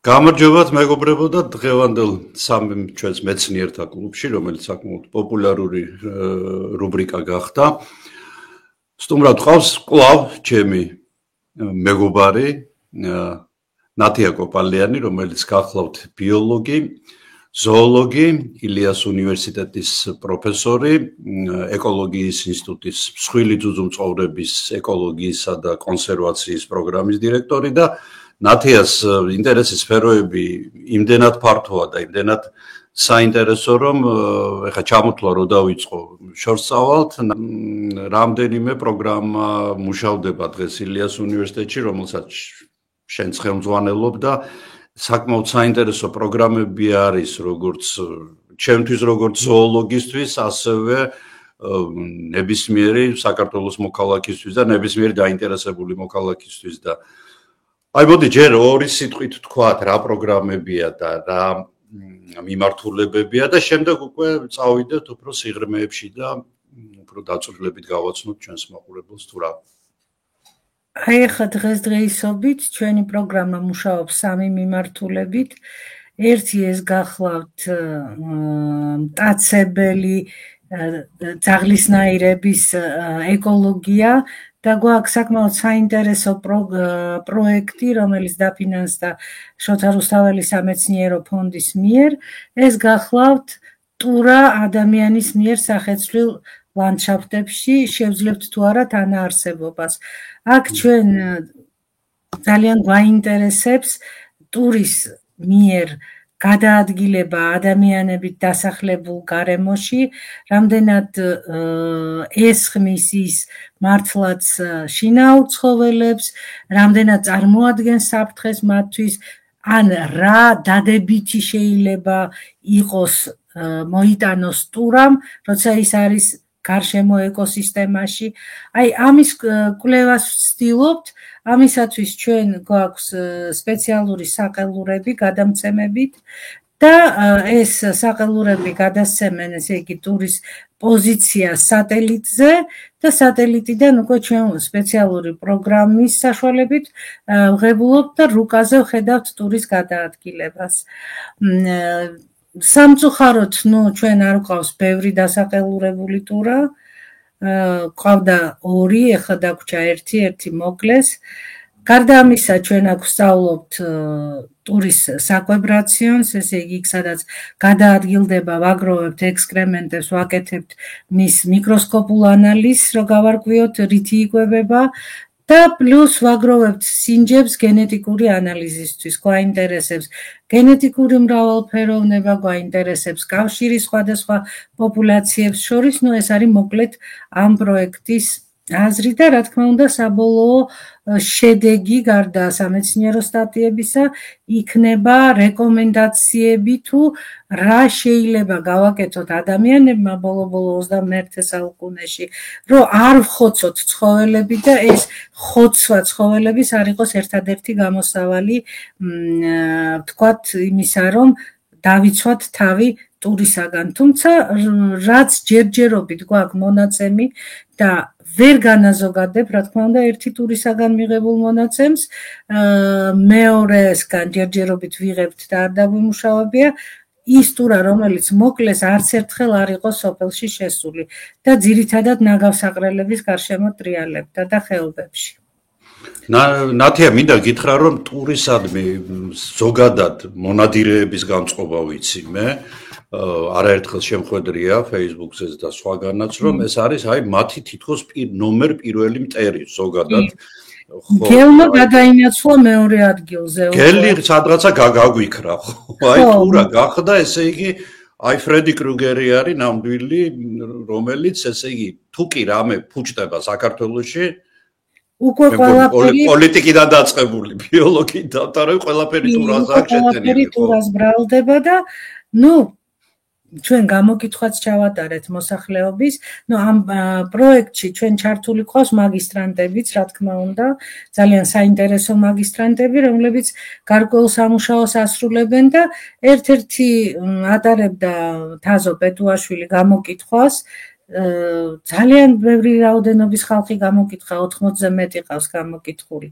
გამარჯობათ მეგობრებო და დღევანდელ სამი ჩვენს მეცნიერთა კლუბში, რომელიც საკმაოდ პოპულარული რუბრიკა გახდა. სტუმრად ყავს კვლავ ჩემი მეგობარი ნათია კოპალიანი, რომელიც გახლავთ ბიოლოგი, ზოოლოგი, ილიას უნივერსიტეტის პროფესორი, ეკოლოგიის ინსტიტუტის მსხვილი ძუძუმწოვრების ეკოლოგიისა და კონსერვაციის პროგრამის დირექტორი და ნათიას ინტერესის სფეროები იმდენად ფართოა და იმდენად საინტერესო, რომ ეხა ჩამოთვლა რო დავიწყო შორსწავალთ, რამდენიმე პროგრამა მუშავდება დღეს ილიას უნივერსიტეტში, რომელსაც შენ ხელმძღვანელობ და საკმაოდ საინტერესო პროგრამები არის, როგორც ჩემთვის, როგორც ზოოლოგისთვის, ასევე ნებისმიერი საქართველოს მოქალაქისთვის და ნებისმიერი დაინტერესებული მოქალაქისთვის და აი მოდი ჯერ ორი სიტყვით თქვათ რა პროგრამებია და რა მიმართულებებია და შემდეგ უკვე წავიდეთ უფრო სიღრმეებში და უფრო დაწვრილებით გავაცნოთ ჩვენს მაყურებელს თუ რა. აი ახლა დღესდღეობით ჩვენი პროგრამა მუშაობს სამი მიმართულებით. ერთი ეს გახლავთ მტაცებელი ძაღლისნაირების ეკოლოგია და გვაქვს საკმაოდ საინტერესო პროექტი, რომელიც დაფინანსდა შოთა რუსთაველის სამეცნიერო ფონდის მიერ. ეს გახლავთ ტურა ადამიანის მიერ სახეცვლილ ლანდშაფტებში, შევძლებთ თუ არა თანაარსებობას. აქ ჩვენ ძალიან გვაინტერესებს ტურის მიერ გადაადგილება ადამიანებით დასახლებულ გარემოში, რამდენად ესხმის ის მართლაც შინაურ ცხოველებს, რამდენად წარმოადგენს საფრთხეს მათთვის, ან რა დადებითი შეიძლება იყოს მოიტანოს ტურამ, როცა ის არის გარშემო ეკოსისტემაში. აი ამის კვლევას ვცდილობთ, ამისათვის ჩვენ გვაქვს სპეციალური საყელურები გადამცემებით და ეს საყელურები გადასცემენ, ესე იგი, ტურის პოზიციას სატელიტზე და სატელიტიდან უკვე ჩვენ სპეციალური პროგრამის საშუალებით ვღებულობთ და რუკაზე ვხედავთ ტურის გადაადგილებას. სამწუხაროდ, ჩვენ არ გვყავს ბევრი დასაყელურებული ტურა, ყავდა ორი, ეხლა დაგვრჩა ერთი მოკლეს. გარდა ამისა, ჩვენ აქ ვსწავლობთ ტურის საკვებრაციონს, ესე იგი, სადაც გადაადგილდება, ვაგროვებთ ექსკრემენტებს, ვაკეთებთ მის მიკროსკოპულ ანალიზს, რომ გავარკვიოთ, რითი იკვებება და პლუს ვაგროვებთ სინჯებს გენეტიკური ანალიზისთვის. გვაინტერესებს გენეტიკური მრავალფეროვნება, გვაინტერესებს კავშირი სხვადასხვა პოპულაციებს შორის. ეს არის მოკლედ ამ პროექტის აზრი და რა თქმა უნდა საბოლოო შედეგი გარდა სამეცნიერო სტატიებისა იქნება რეკომენდაციები თუ რა შეიძლება გავაკეთოთ ადამიანებმა ბოლო 21 საუკუნეში, რომ არ ვხოცოთ ცხოველები და ეს ხოცვა ცხოველების არ იყოს ერთადერთი გამოსავალი, ვთქვათ, იმისა, რომ დავიცვათ თავი ტურისაგან. თუმცა რაც ჯერჯერობით გვაქვს მონაცემი და ვერ განაზოგადებ, რა თქმა უნდა, ერთი ტურისაგან მიღებულ მონაცემს მეორესგან ჯერჯერობით ვიღებთ და არ დაგვიმუშავებია ის ტურა, რომელიც მოკლეს არც ერთხელ არ იყო სოფელში შესული და ძირითადად ნაგავსაყრელების გარშემო ტრიალებდა და ხეობებში. ნათია, მინდა გითხრა, რომ ტურისადმი ზოგადად მონადირეების განწყობა ვიცი მე, არაერთხელ შემხვედრია Facebook-ზე და სხვაგანაც, რომ ეს არის აი მათი თითქოს ნომერ პირველი მტერი ზოგადად. გელმა გადაინაცვლა მეორე ადგილზე. გელი სადღაცა გაგვიქრა, ხო? აი ტურა გახდა, ესე იგი, აი ფრედი კრუგერი არის ნამდვილი, რომელიც ესე იგი, თუ კი რამე ფუჭდება საქართველოში, უკვე ყველაფერი პოლიტიკიდან დაწყებული, ბიოლოგიით დავტარე, ყველაფერი ტურაზე აქ შეტანილი. ყველაფერი ტურას ბრალდება და ჩვენ გამოკითხვაც ჩავატარეთ მოსახლეობის, ამ პროექტში ჩვენ ჩართული ყავს მაგისტრანტებიც, რა თქმა უნდა, ძალიან საინტერესო მაგისტრანტები, რომლებიც გარკვეულ სამუშაოს ასრულებენ და ერთ-ერთი ატარებდა თაზო პეტუაშვილი გამოკითხვას, ძალიან ბევრი რაოდენობის ხალხი გამოკითხა, 80-ზე მეტი ყავს გამოკითხული.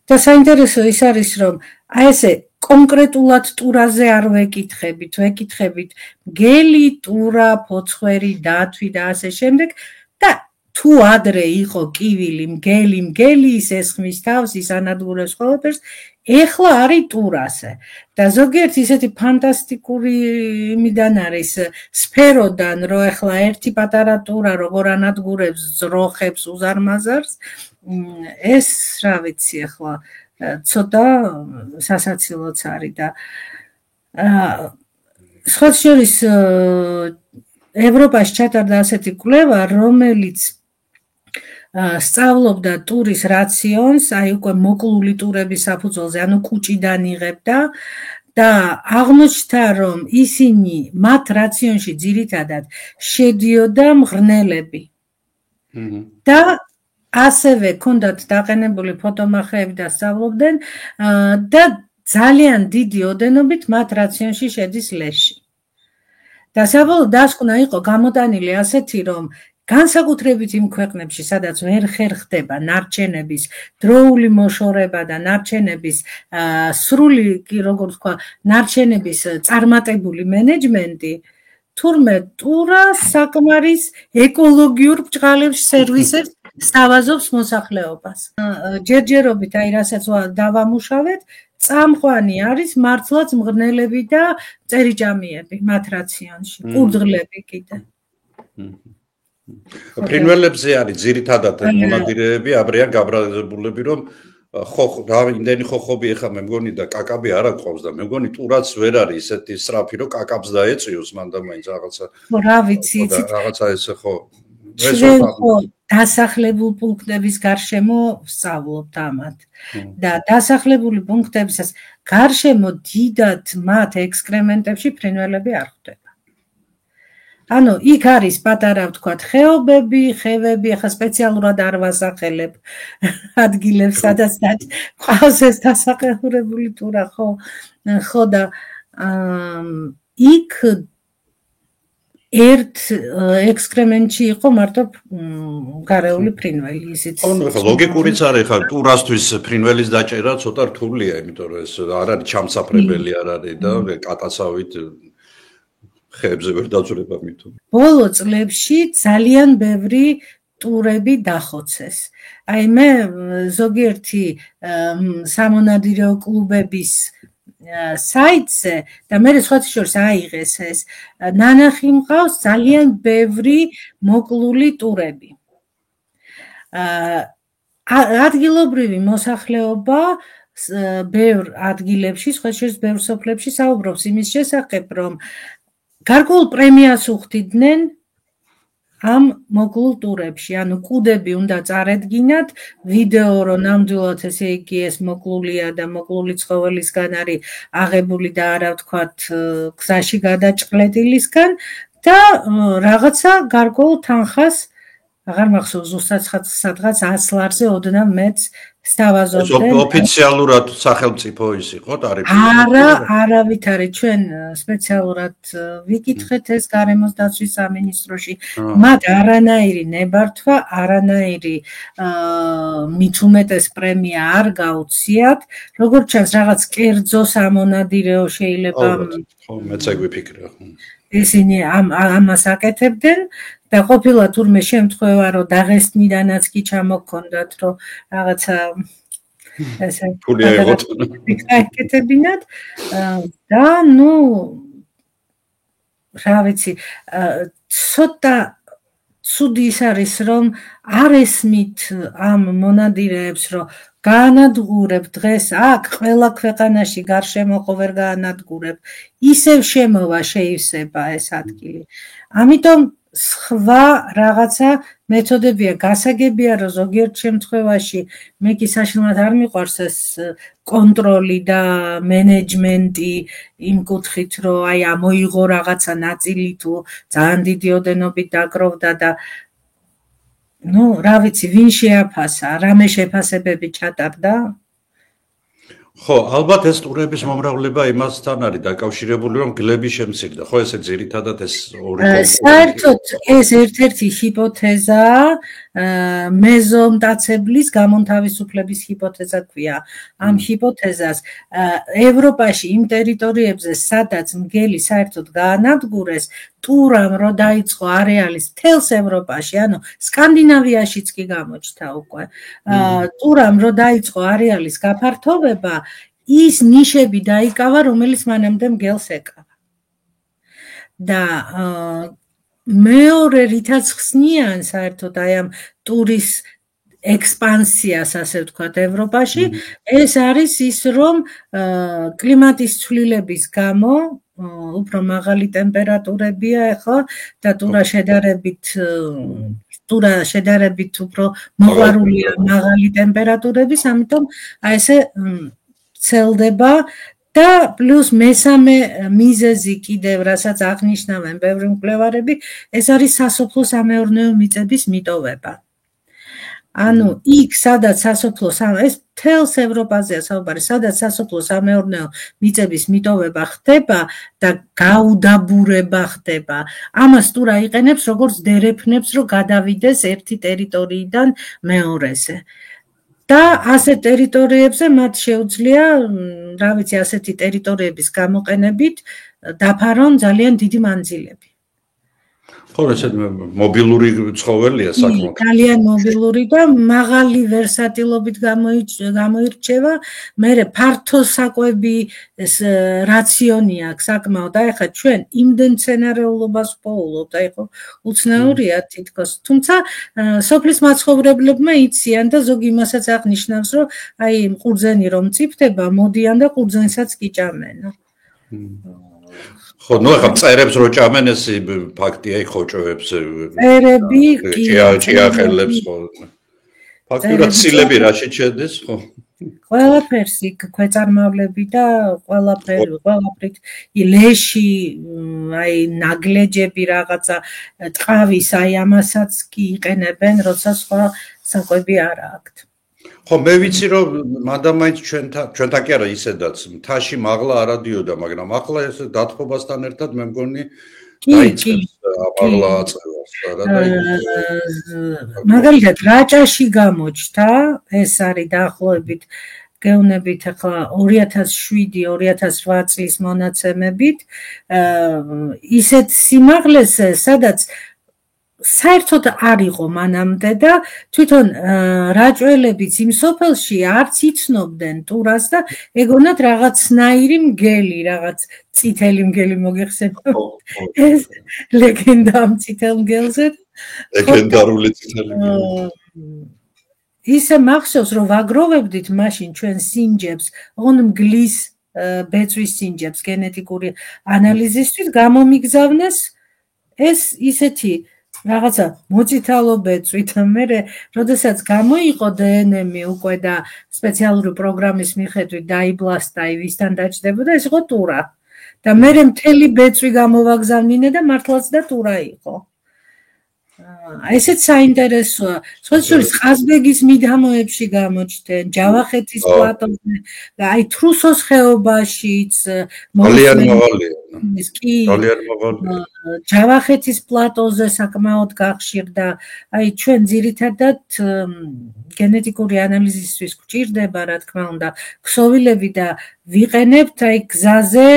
და საინტერესო ის არის, რომ აი ესე კონკრეტულად ტურაზე არ ვეკითხებით, ვეკითხებით მგელი, ტურა, ფოცხვერი, დათვი და ასე შემდეგ და თუ ადრე იყო კივილი, მგელი ის ესხმის თავს, ის ანადგურებს ყველაფერს, ეხლა არის ტურაზე. და ზოგიერთი ისეთი ფანტასტიკური იმიდან არის სფეროდან, რომ ეხლა ერთი პატარა ტურა როგორ ანადგურებს ძროხებს, უზარმაზარს, ეს რა ვიცი ეხლა ცოტა სასაცილოც არის და სხვა შორის ევროპაში ჩატარდა ასეთი კვლევა, რომელიც სწავლობდა ტურის რაციონს, აი უკვე მოკლული ტურების საფუძველზე, ანუ კუჭიდან იღებდა და აღმოჩნდა, რომ ისინი მათ რაციონში ძირითადად შედიოდა მღრღნელები. და ასევე ჰქონდათ დაყენებული ფოტომახეები და სწავლობდნენ და ძალიან დიდი ოდენობით მათ რაციონში შედის ლეში. და საბოლოოდ დასკვნა იყო გამოტანილი ასეთი, რომ განსაკუთრებით იმ ქვეყნებში, სადაც ვერ ხერხდება ნარჩენების დროული მოშორება და ნარჩენების სრული, როგორ ვთქვა, ნარჩენების წარმატებული მენეჯმენტი, თურმე ტურა საკმარის ეკოლოგიურ ბჭყალებს სერვისებს სთავაზობს მოსახლეობას. ჯერჯერობით აი რასაც დავამუშავეთ, წამყვანი არის მართლაც მღრღნელები და წერიჭამიები მათ რაციონში, კურდღლები კიდე. ფრინველებზე არის ძირითადად მონადირეები, აბრიან გაბრაზებულები, რომ იმდენი ხოხობი ეხა მე მგონი და კაკაბი არ აყავს და მე მგონი ტურაც ვერ არის ისეთი სწრაფი, რომ კაკაბს დაეწიოს მან და მაინც რაღაცა. ხო, რა ვიცი, იცით. რაღაცა ესე ხო. ჩვენ ხო დასახლებულ პუნქტების გარშემო ვსწავლობთ ამათ. და დასახლებული პუნქტებისას გარშემო დიდად მათ ექსკრემენტებში ფრინველები არ ხვდება. ანუ იქ არის პატარა ვთქვათ ხეობები, ხევები, ახლა სპეციალურად არ ვასახელებ ადგილებს, სადაც ყავს ეს დასახელებული ტურა, ხო და იქ ერთ ექსკრემენტში იყო მარტო გარეული ფრინველი, ისიც. ხო, ლოგიკურიც არის, ხა ტურასთვის ფრინველის დაჭერა ცოტა რთულია, იმიტომ რომ ეს არ არის ჩამსაფრებელი არ არის და კატასავით ხეებზე ვერ დაძვრება მითო. ბოლო წლებში ძალიან ბევრი ტურები დახოცეს. აი მე ზოგიერთი სამონადირეო კლუბების საიტზე და მე სხვათა შორის აიღეს ეს ნანახი მყავს ძალიან ბევრი მოკლული ტურები. ადგილობრივი მოსახლეობა ბევრ ადგილებში, სხვათა შორის ბევრ სოფლებში საუბრობს იმის შესახებ, რომ გარკვეულ პრემიას უხდიდნენ ამ მოკლულ ტურებში, ანუ კუდები უნდა წარედგინათ, ვიდეო რომ ნამდვილად ესე იგი ეს მოკლულია და მოკლული ცხოველისგან არის აღებული და არა ვთქვათ გზაში გადაჭყლეტილისგან და რაღაცა გარკვეულ თანხას აღარ მახსოვს ზუსტად სადღაც 100 ლარზე ოდნავ მეც სთავაზობდნენ. ოფიციალურად სახელმწიფო ის იყო ტარიფი? არავითარი, ჩვენ სპეციალურად ვიკითხეთ ეს გარემოს დაცვის სამინისტროში. მათ არანაირი ნებართვა, არანაირი მით უმეტეს პრემია არ გაუციათ. როგორც ჩანს, რაღაც კერძო სამონადირეო შეიძლება ხო, მეც ეგ ვიფიქრე. ისინი ამას აკეთებდნენ და ყოფილა თურმე შემთხვევა, რომ დაღესტნიდანაც კი ჩამოქონდათ, რომ რაღაცა ესე ფული აიღოთ. აკეთებინათ და ნუ რა ვიცი, ცოტა ცუდი ის არის, რომ არ ესმით ამ მონადირეებს, რომ გაანადგურებ დღეს აქ ყველა ქვეყანაში გარშემო ხო ვერ გაანადგურებ, ისევ შემოვა შეივსება ეს ადგილი. ამიტომ სხვა რაღაცა მეთოდებია, გასაგებია, რომ ზოგიერთ შემთხვევაში მე კი საშინლად არ მიყვარს ეს კონტროლი და მენეჯმენტი იმ კუთხით, რომ აი ამოიღო რაღაცა ნაწილი თუ ძალიან დიდი ოდენობით დაგროვდა და ნუ რა ვიცი, ვინ შეაფასა, რამე შეფასებები ჩატარდა? ხო, ალბათ ეს ტურების მომრავლება იმასთან არის დაკავშირებული, რომ გლები შემცირდა. ხო, ესე ძირითადად ეს ორი კომპონენტი. საერთოდ ეს ერთ-ერთი ჰიპოთეზაა, მეზომტაცებლის გამონთავისუფლების ჰიპოთეზა ქვია. ამ ჰიპოთეზას ევროპაში იმ ტერიტორიებზე, სადაც მგელი საერთოდ გაანადგურეს, ტურამ რო დაიწყო არეალის მთელს ევროპაში, ანუ სკანდინავიაშიც კი გამოჩნდა უკვე. ტურამ რო დაიწყო არეალის გაფართოვება, ის ნიშები დაიკავა, რომელიც მანამდე მგელს ეკავა. და მეორე რითაც ხსნიან საერთოდ აი ამ ტურის ექსპანსიას, ასე ვთქვათ, ევროპაში, ეს არის ის, რომ კლიმატის ცვლილების გამო უფრო მაღალი ტემპერატურებია ახლა და ტურა შედარებით უფრო მოყვარულია მაღალი ტემპერატურების, ამიტომ აი ესე ცელდება. და პლუს მესამე მიზეზი კიდევ, რასაც აღნიშნავენ ბევრი მკვლევარები, ეს არის სასოფლო-სამეურნეო მიწების მიტოვება. ანუ იქ, სადაც ეს მთელს ევროპაზეა საუბარი, სადაც სასოფლო-სამეურნეო მიწების მიტოვება ხდება და გაუდაბურება ხდება, ამას ტურა იყენებს როგორც დერეფნებს, რომ გადავიდეს ერთი ტერიტორიიდან მეორეზე. და ასეთ ტერიტორიებზე მათ შეუძლია, რა ვიცი, ასეთი ტერიტორიების გამოყენებით დაფარონ ძალიან დიდი მანძილები. ხო, ესე მობილური ცხოველია საკმაოდ. ძალიან მობილური და მაღალი ვერსატილობით გამოირჩევა. მერე ფართო საკვები რაციონი აქვს საკმაოდ. აი ხა ჩვენ იმდენ მცენარეულობას ვპოულობთ, აი ხო უცნაურია თითქოს. თუმცა სოფლის მაცხოვრებლებმა იციან და ზოგი იმასაც აღნიშნავს, რომ აი ყურძენი რომ მწიფდება, მოდიან და ყურძენსაც კი ჭამენ. ხო, ნუ ახლა წერებს რო ჭამენ, ეს ფაქტია, ხოჭოებს. წერები კი ჭიახელებს ხო. ფაქტურად სილები რაში ჩედეს, ხო. ყველაფერს იქ ქვეწარმავლები და ყველაფრით ლეში, აი ნაგლეჯები რაღაცა, ტყავის, აი ამასაც კი იყენებენ, როცა სხვა საკვები არ აქვთ. ხო, მე ვიცი რომ მადამაინც ჩვენთან კი არა ისედაც მთაში მაღლა არადიოდა, მაგრამ ახლა ეს დათბობასთან ერთად მე მგონი დაიწყებს მაღლა აწევას და მაგალითად რაჭაში გამოჩნდა, ეს არის დაახლოებით გეუბნებით ახლა 2007-2008 წლის მონაცემებით, ისეთ სიმაღლეზე, სადაც საერთოდ არ იყო მანამდე და თვითონ რაჭველებიც იმ სოფელში არც იცნობდნენ ტურას და ეგონათ რაღაცნაირი მგელი, რაღაც წითელი მგელი მოგეხსენება. ეს ლეგენდა ამ წითელ მგელზე. ლეგენდარული წითელი მგელი. ისე მახსოვს, რომ ვაგროვებდით მაშინ ჩვენ სინჯებს, ოღონდ მგლის ბეწვის სინჯებს გენეტიკური ანალიზისთვის გამომიგზავნეს ეს ისეთი რაღაცა მოწითალო ბეწვით, მერე როდესაც გამოიყო დნმ უკვე და სპეციალური პროგრამის მიხედვით დაიბლასტა ვისთან დაჭდებოდა, ეს იყო ტურა. და მერე მთელი ბეწვი გამოვაგზავნინე და მართლაც და ტურა იყო. ესეც საინტერესოა. სხვადასხვა ყაზბეგის მიდამოებში გამოჩნდნენ, ჯავახეთის პლატოზე, აი თრუსოს ხეობაშიც ძალიან მაღალია. ძალიან მაღალია. ჯავახეთის პლატოზე საკმაოდ გახშირდა. აი ჩვენ ძირითადად გენეტიკური ანალიზისთვის გვჭირდება, რა თქმა უნდა, ქსოვილები და ვიყენებთ აი გზაზე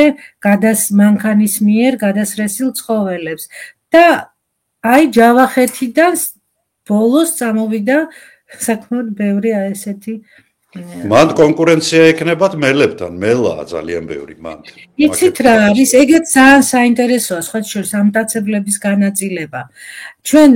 მანქანის მიერ გადასრესილ ცხოველებს და აი ჯავახეთიდან ბოლოს წამოვიდა საკმაოდ ბევრი ესეთი მან კონკურენცია ექნებათ მელებთან, მელაა ძალიან ბევრი მან. იცით რა არის, ეგეც ძალიან საინტერესოა, სხვა შორის ამ მტაცებლების განაწილება. ჩვენ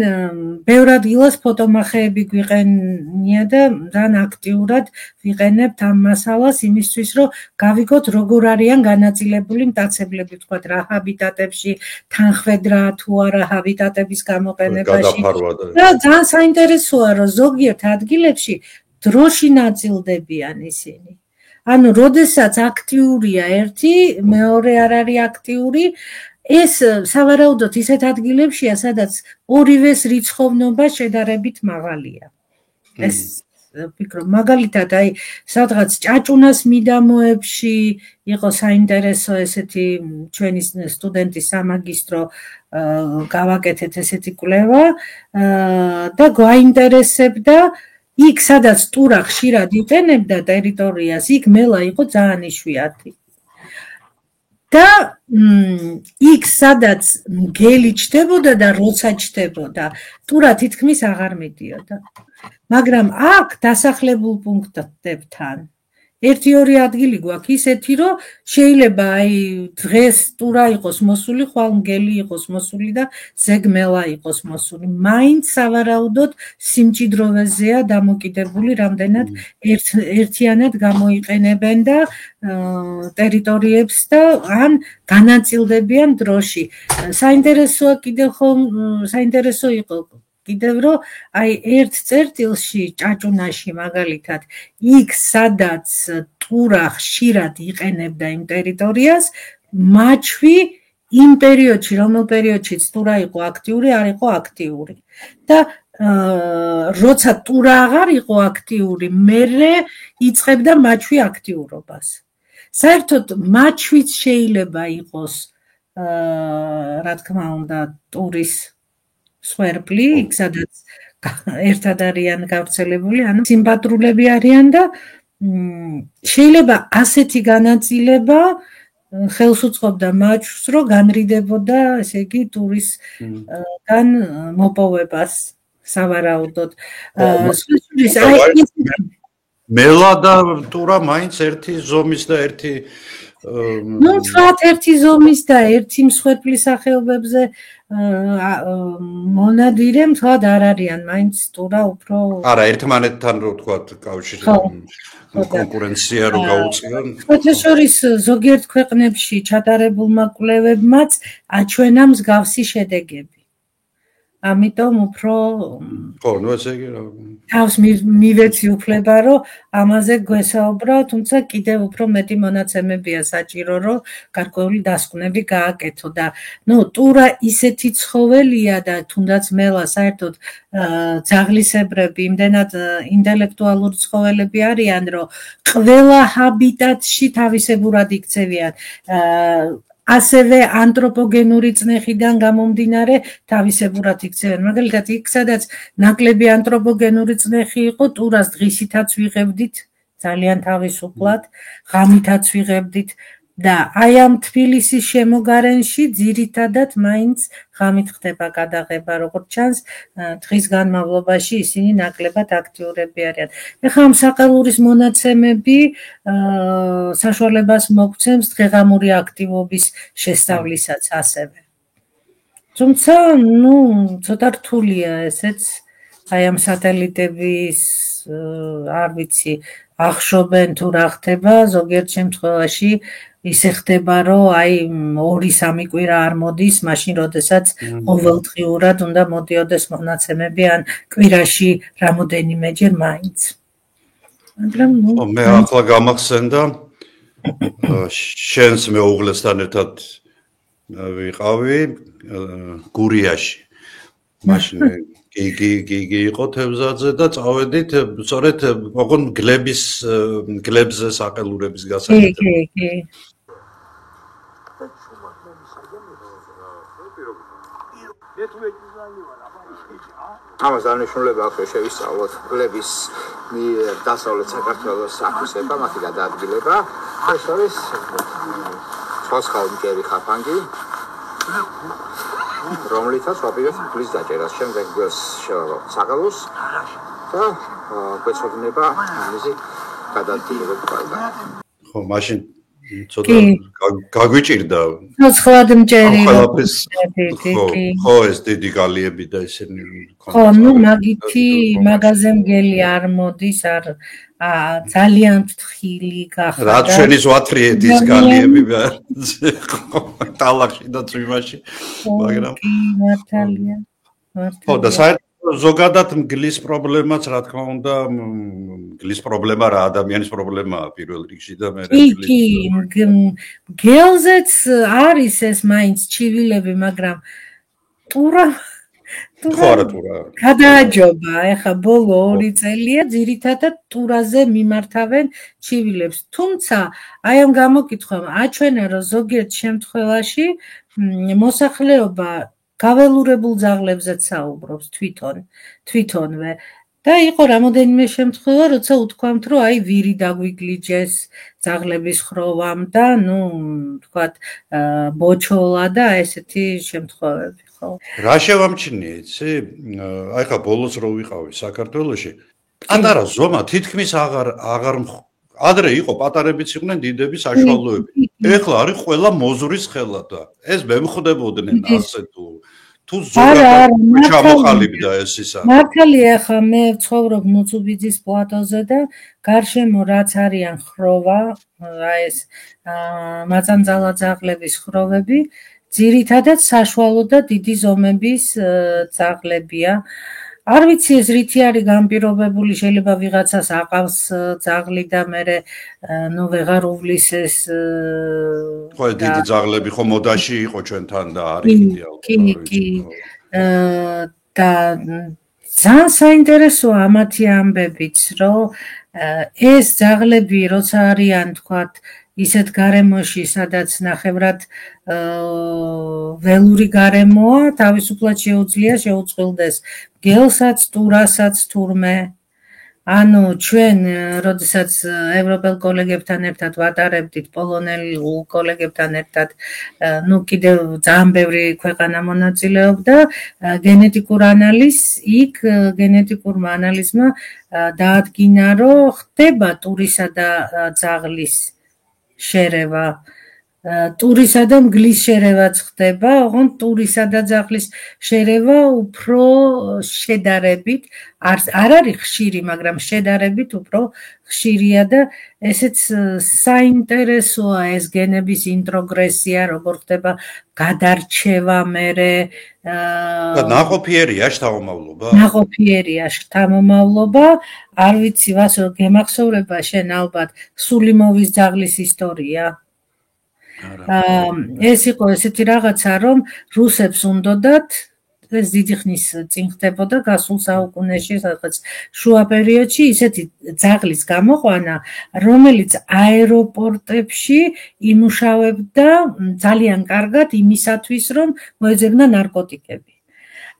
ბევრ ადგილას ფოტომახეები გვიყენია და ძალიან აქტიურად ვიყენებთ ამ მასალას იმისთვის, რომ გავიგოთ როგორ არიან განაწილებული მტაცებლები, თქვათ რა ჰაბიტატებში, თანხმედრა თუ არა ჰაბიტატების გამოყენებაში. და ძალიან საინტერესოა, რომ ზოგიერთ ადგილებში დროში ნაწილდებიან ისინი. ანუ როდესაც აქტიურია ერთი, მეორე არ არის აქტიური, ეს სავარაუდოდ ისეთ ადგილებშია, სადაც ორივეს რიცხოვნობა შედარებით მაღალია. ეს ვფიქრობ, მაგალითად, აი, სადღაც ჭაჭუნას მიდამოებში იყო საინტერესო ესეთი ჩვენი სტუდენტის სამაგისტრო გავაკეთეთ ესეთი კვლევა და გვაინტერესებდა იქ, სადაც ტურა ხშირად იყენებდა ტერიტორიას, იქ მელა იყო ძალიან იშვიათი. და იქ, სადაც მგელი ჩდებოდა და როცა ჩდებოდა, ტურა თითქმის აღარ მიდიოდა. მაგრამ აქ დასახლებულ პუნქტებთან ერთი-ორი ადგილი გვაქვს ისეთი, რომ შეიძლება აი დღეს ტურა იყოს მოსული, ხვალ მგელი იყოს მოსული და ზეგმელა იყოს მოსული. მაინც სავარაუდოდ სიმჭიდროვეზეა დამოკიდებული, რამდენად ერთიანად გამოიყენებენ და ტერიტორიებს და ან განაწილდებიან დროში. საინტერესო იყო კიდევ რომ აი ერთ წერტილში ჭაჭუნაში მაგალითად იქ სადაც ტურა ხშირად იყენებდა იმ ტერიტორიას მაჩვი იმ პერიოდში რომელ პერიოდშიც ტურა იყო აქტიური არ იყო აქტიური და როცა ტურა აღარ იყო აქტიური მერე იწყებდა მაჩვი აქტიურობას საერთოდ მაჩვიც შეიძლება იყოს რა თქმა უნდა ტურის სვერპლი, იქ სადაც ერთად არიან გავრცელებული, ანუ სიმპატრულები არიან და შეიძლება ასეთი განაწილება ხელს უწყობდა მაჩვს, რომ განრიდებოდა, ესე იგი, ტურისგან მოპოვებას სავარაუდოდ. მელა და ტურა მაინც ერთი ზომის და ერთი ну, თქვათ ერთი ზომის და ერთი მსხვერპლის სახეობებზე მონადირე თქვათ არ არიან, მაინც ტურა უფრო არა, ერთმანეთთან რო თქვათ კავშირი კონკურენცია რო გაუწიონ. საერთაშორის ზოგიერთ ქვეყნებში ჩატარებულმა კვლევებმაც აჩვენა მსგავსი შედეგები. ამიტომ უფრო ხო, ну ესე იგი რა თავს მივეცი უფლება, რომ ამაზე გვესაუბრა, თუმცა კიდევ უფრო მეტი მონაცემებია საჭირო, რომ გარკვეული დასკვნები გააკეთო და ტურა ისეთი ცხოველია და თუნდაც მელა საერთოდ ძაღლისებრები იმდენად ინტელექტუალური ცხოველები არიან, რომ ყველა ჰაბიტატში თავისებურად იქცევიან. ასევე ანთროპოგენური წნეხიდან გამომდინარე თავისებურად იქცევენ. მაგალითად, იქ სადაც ნაკლები ანთროპოგენური წნეხი იყო, ტურას დღისითაც ვიღებდით, ძალიან თავისუფლად, ღამითაც ვიღებდით და აი ამ თბილისის შემოგარენში ძირითადად მაინც ღამით ხდება გადაღება, როგორც ჩანს, დღის განმავლობაში ისინი ნაკლებად აქტიურები არიან. ეხლა ამ საყელურის მონაცემები საშუალებას მოგცემს დღეღამური აქტივობის შესწავლისას ასევე. თუმცა, ცოტა რთულია ესეც, აი ამ სატელიტების არ ვიცი, ახშობენ თუ რა ხდება, ზოგიერთ შემთხვევაში ისე ხდება, რომ აი 2-3 კვირა არ მოდის, მაშინ როდესაც ყოველდღიურად უნდა მოდიოდეს მონაცემები ან კვირაში რამოდენიმეჯერ მაინც. მაგრამ მე ახლა გამახსენდა შენს მეუღლესთან ერთად ვიყავი გურიაში. მაშინ გიგი იყო თევზაძე და წავედით სწორედ ოღონდ გლებზე საყელურების გასაკეთებლად. კი. ამას დანიშნულება აქვს შევისწავლოთ გლების დასავლეთ საქართველოს საფუსება, მათი გადაადგილება. ეს არის ცოცხალმჭერი ხაფანგი, რომლითაც ვაპირებთ გლის დაჭერას. შემდეგ გველს შევავართ საყელურს და გვეცოდინება მისი გადაადგილება თქვა. ხო, მაშინ ცოტა გაგვიჭირდა. ცოცხლადმჭერი. ხო, ეს დიდი გალიები და ისინი ხო, მაგითი მაღაზე მგელი არ მოდის, არ ძალიან ფრთხილი გახდა. რა ჩვენის ვათრიეთის გალიები ტალახში და წვიმაში, მაგრამ კი, მართალია. ხო, და საერთოდ ზოგადად მგლის პრობლემაც, რა თქმა უნდა, მგლის პრობლემა რა ადამიანის პრობლემაა პირველ რიგში და მე კი, მგელზეც არის ეს მაინც ჩივილები, მაგრამ ტურა ხო არა თუ რა. გადააჯობა, ეხა ბოლო 2 წელია ძირითადად ტურაზე მიმართავენ ჩივილებს. თუმცა აი ამ გამოკითხვამ აჩვენა, რომ ზოგიერთ შემთხვევაში მოსახლეობა გაველურებულ ძაღლებზეც საუბრობს თვითონვე. და იყო რამოდენიმე შემთხვევა, როცა უთქვამთ, რომ აი ვირი დაგვიგლიჯეს ძაღლების ხროვამ და თქვათ ბოჩოლა და ესეთი შემთხვევები, ხო? რა შევამჩნიე, იცი? აი ხა ბოლოს რო ვიყავი საქართველოში, პატარა ზომა თითქმის აღარ ადრე იყო პატარებიც იყვნენ დიდები საშუალოები. ეხლა არის ყველა მოზურის ხელა და ეს მემხვდებოდნენ ასე თუ ზოგადად ჩამოყალიბდა ეს ისა. მართალია, ხა მე ვცხოვრობ მუცუბიძის პლატოზე და გარშემო რაც არიან ხროვა, აი ეს მაწანწალა ძაღლების ხროვები, ძირითადად საშუალო და დიდი ზომების ძაღლებია. არ ვიცი ეს რითი არის განპირობებული, შეიძლება ვიღაცას აყავს ძაღლი და მერე ვეღარ უვლის ეს ხო დიდი ძაღლები ხო მოდაში იყო ჩვენთან და არის კი და ძალიან საინტერესოა ამათი ამბებიც, რომ ეს ძაღლები როცა არიან თქვათ ისეთ გარემოში, სადაც ნახევრად ველური გარემოა, თავისუფლად შეუძლია შეუწყვილდეს გელსაც, ტურასაც თურმე. ანუ ჩვენ, როდესაც ევროპელ კოლეგებთან ერთად ვატარებდით, პოლონელ კოლეგებთან ერთად, კიდევ ძალიან ბევრი ქვეყანა მონაწილეობდა გენეტიკურ ანალიზს, იქ გენეტიკურმა ანალიზმა დაადგინა, რომ ხდება ტურისა და ძაღლის შერევა. ტურისა და მგლის შერევაც ხდება, ოღონდ ტურისა და ძაღლის შერევა უფრო შედარებით არ არის ხშირი, მაგრამ შედარებით უფრო ხშირია და ესეც საინტერესოა ეს გენების ინტროგრესია, როგორ ხდება გადარჩევა მერე ნაყოფიერია შთამომავლობა? ნაყოფიერია შთამომავლობა, არ ვიცი, ვასო გემახსოვრება შენ ალბათ სულიმოვის ძაღლის ისტორია. ეს იყო ესეთი რაღაცა, რომ რუსებს უნდოდათ ეს დიდი ხნის წინ ხდებოდა გასულ საუკუნეში, სადღაც შუა პერიოდში ისეთი ძაღლის გამოყვანა, რომელიც აეროპორტებში იმუშავებდა ძალიან კარგად იმისათვის, რომ მოეძებნა ნარკოტიკები.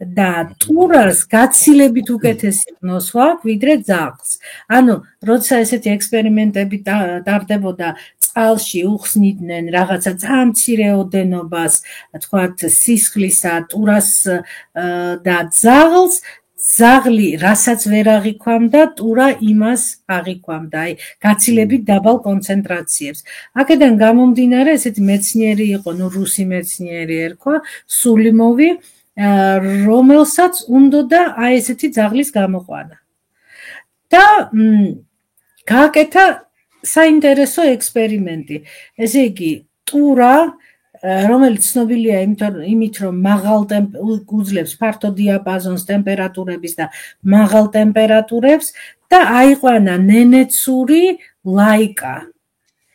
და ტურას გაცილებით უკეთესი ნოსვა აქვს, ვიდრე ძაღლს. ანუ, როცა ესეთი ექსპერიმენტები ტარდებოდა წყალში, უხსნიდნენ რაღაცა ძალიან მცირე ოდენობას, თქვათ, სისხლისა, ტურას და ძაღლს, ძაღლი რასაც ვერ აღიქვამდა, ტურა იმას აღიქვამდა, აი, გაცილებით დაბალ კონცენტრაციებს. აქედან გამომდინარე, ესეთი მეცნიერი იყო, რუსი მეცნიერი ერქვა, სულიმოვი, რომელსაც უნდოდა აი ესეთი ძაღლის გამოყვანა. და გააკეთა საინტერესო ექსპერიმენტი. ესე იგი, ტურა, რომელიც ცნობილია იმით, რომ უძლებს ფართო დიაპაზონს ტემპერატურების და მაღალ ტემპერატურებს და აიყვანა ნენეცური ლაიკა,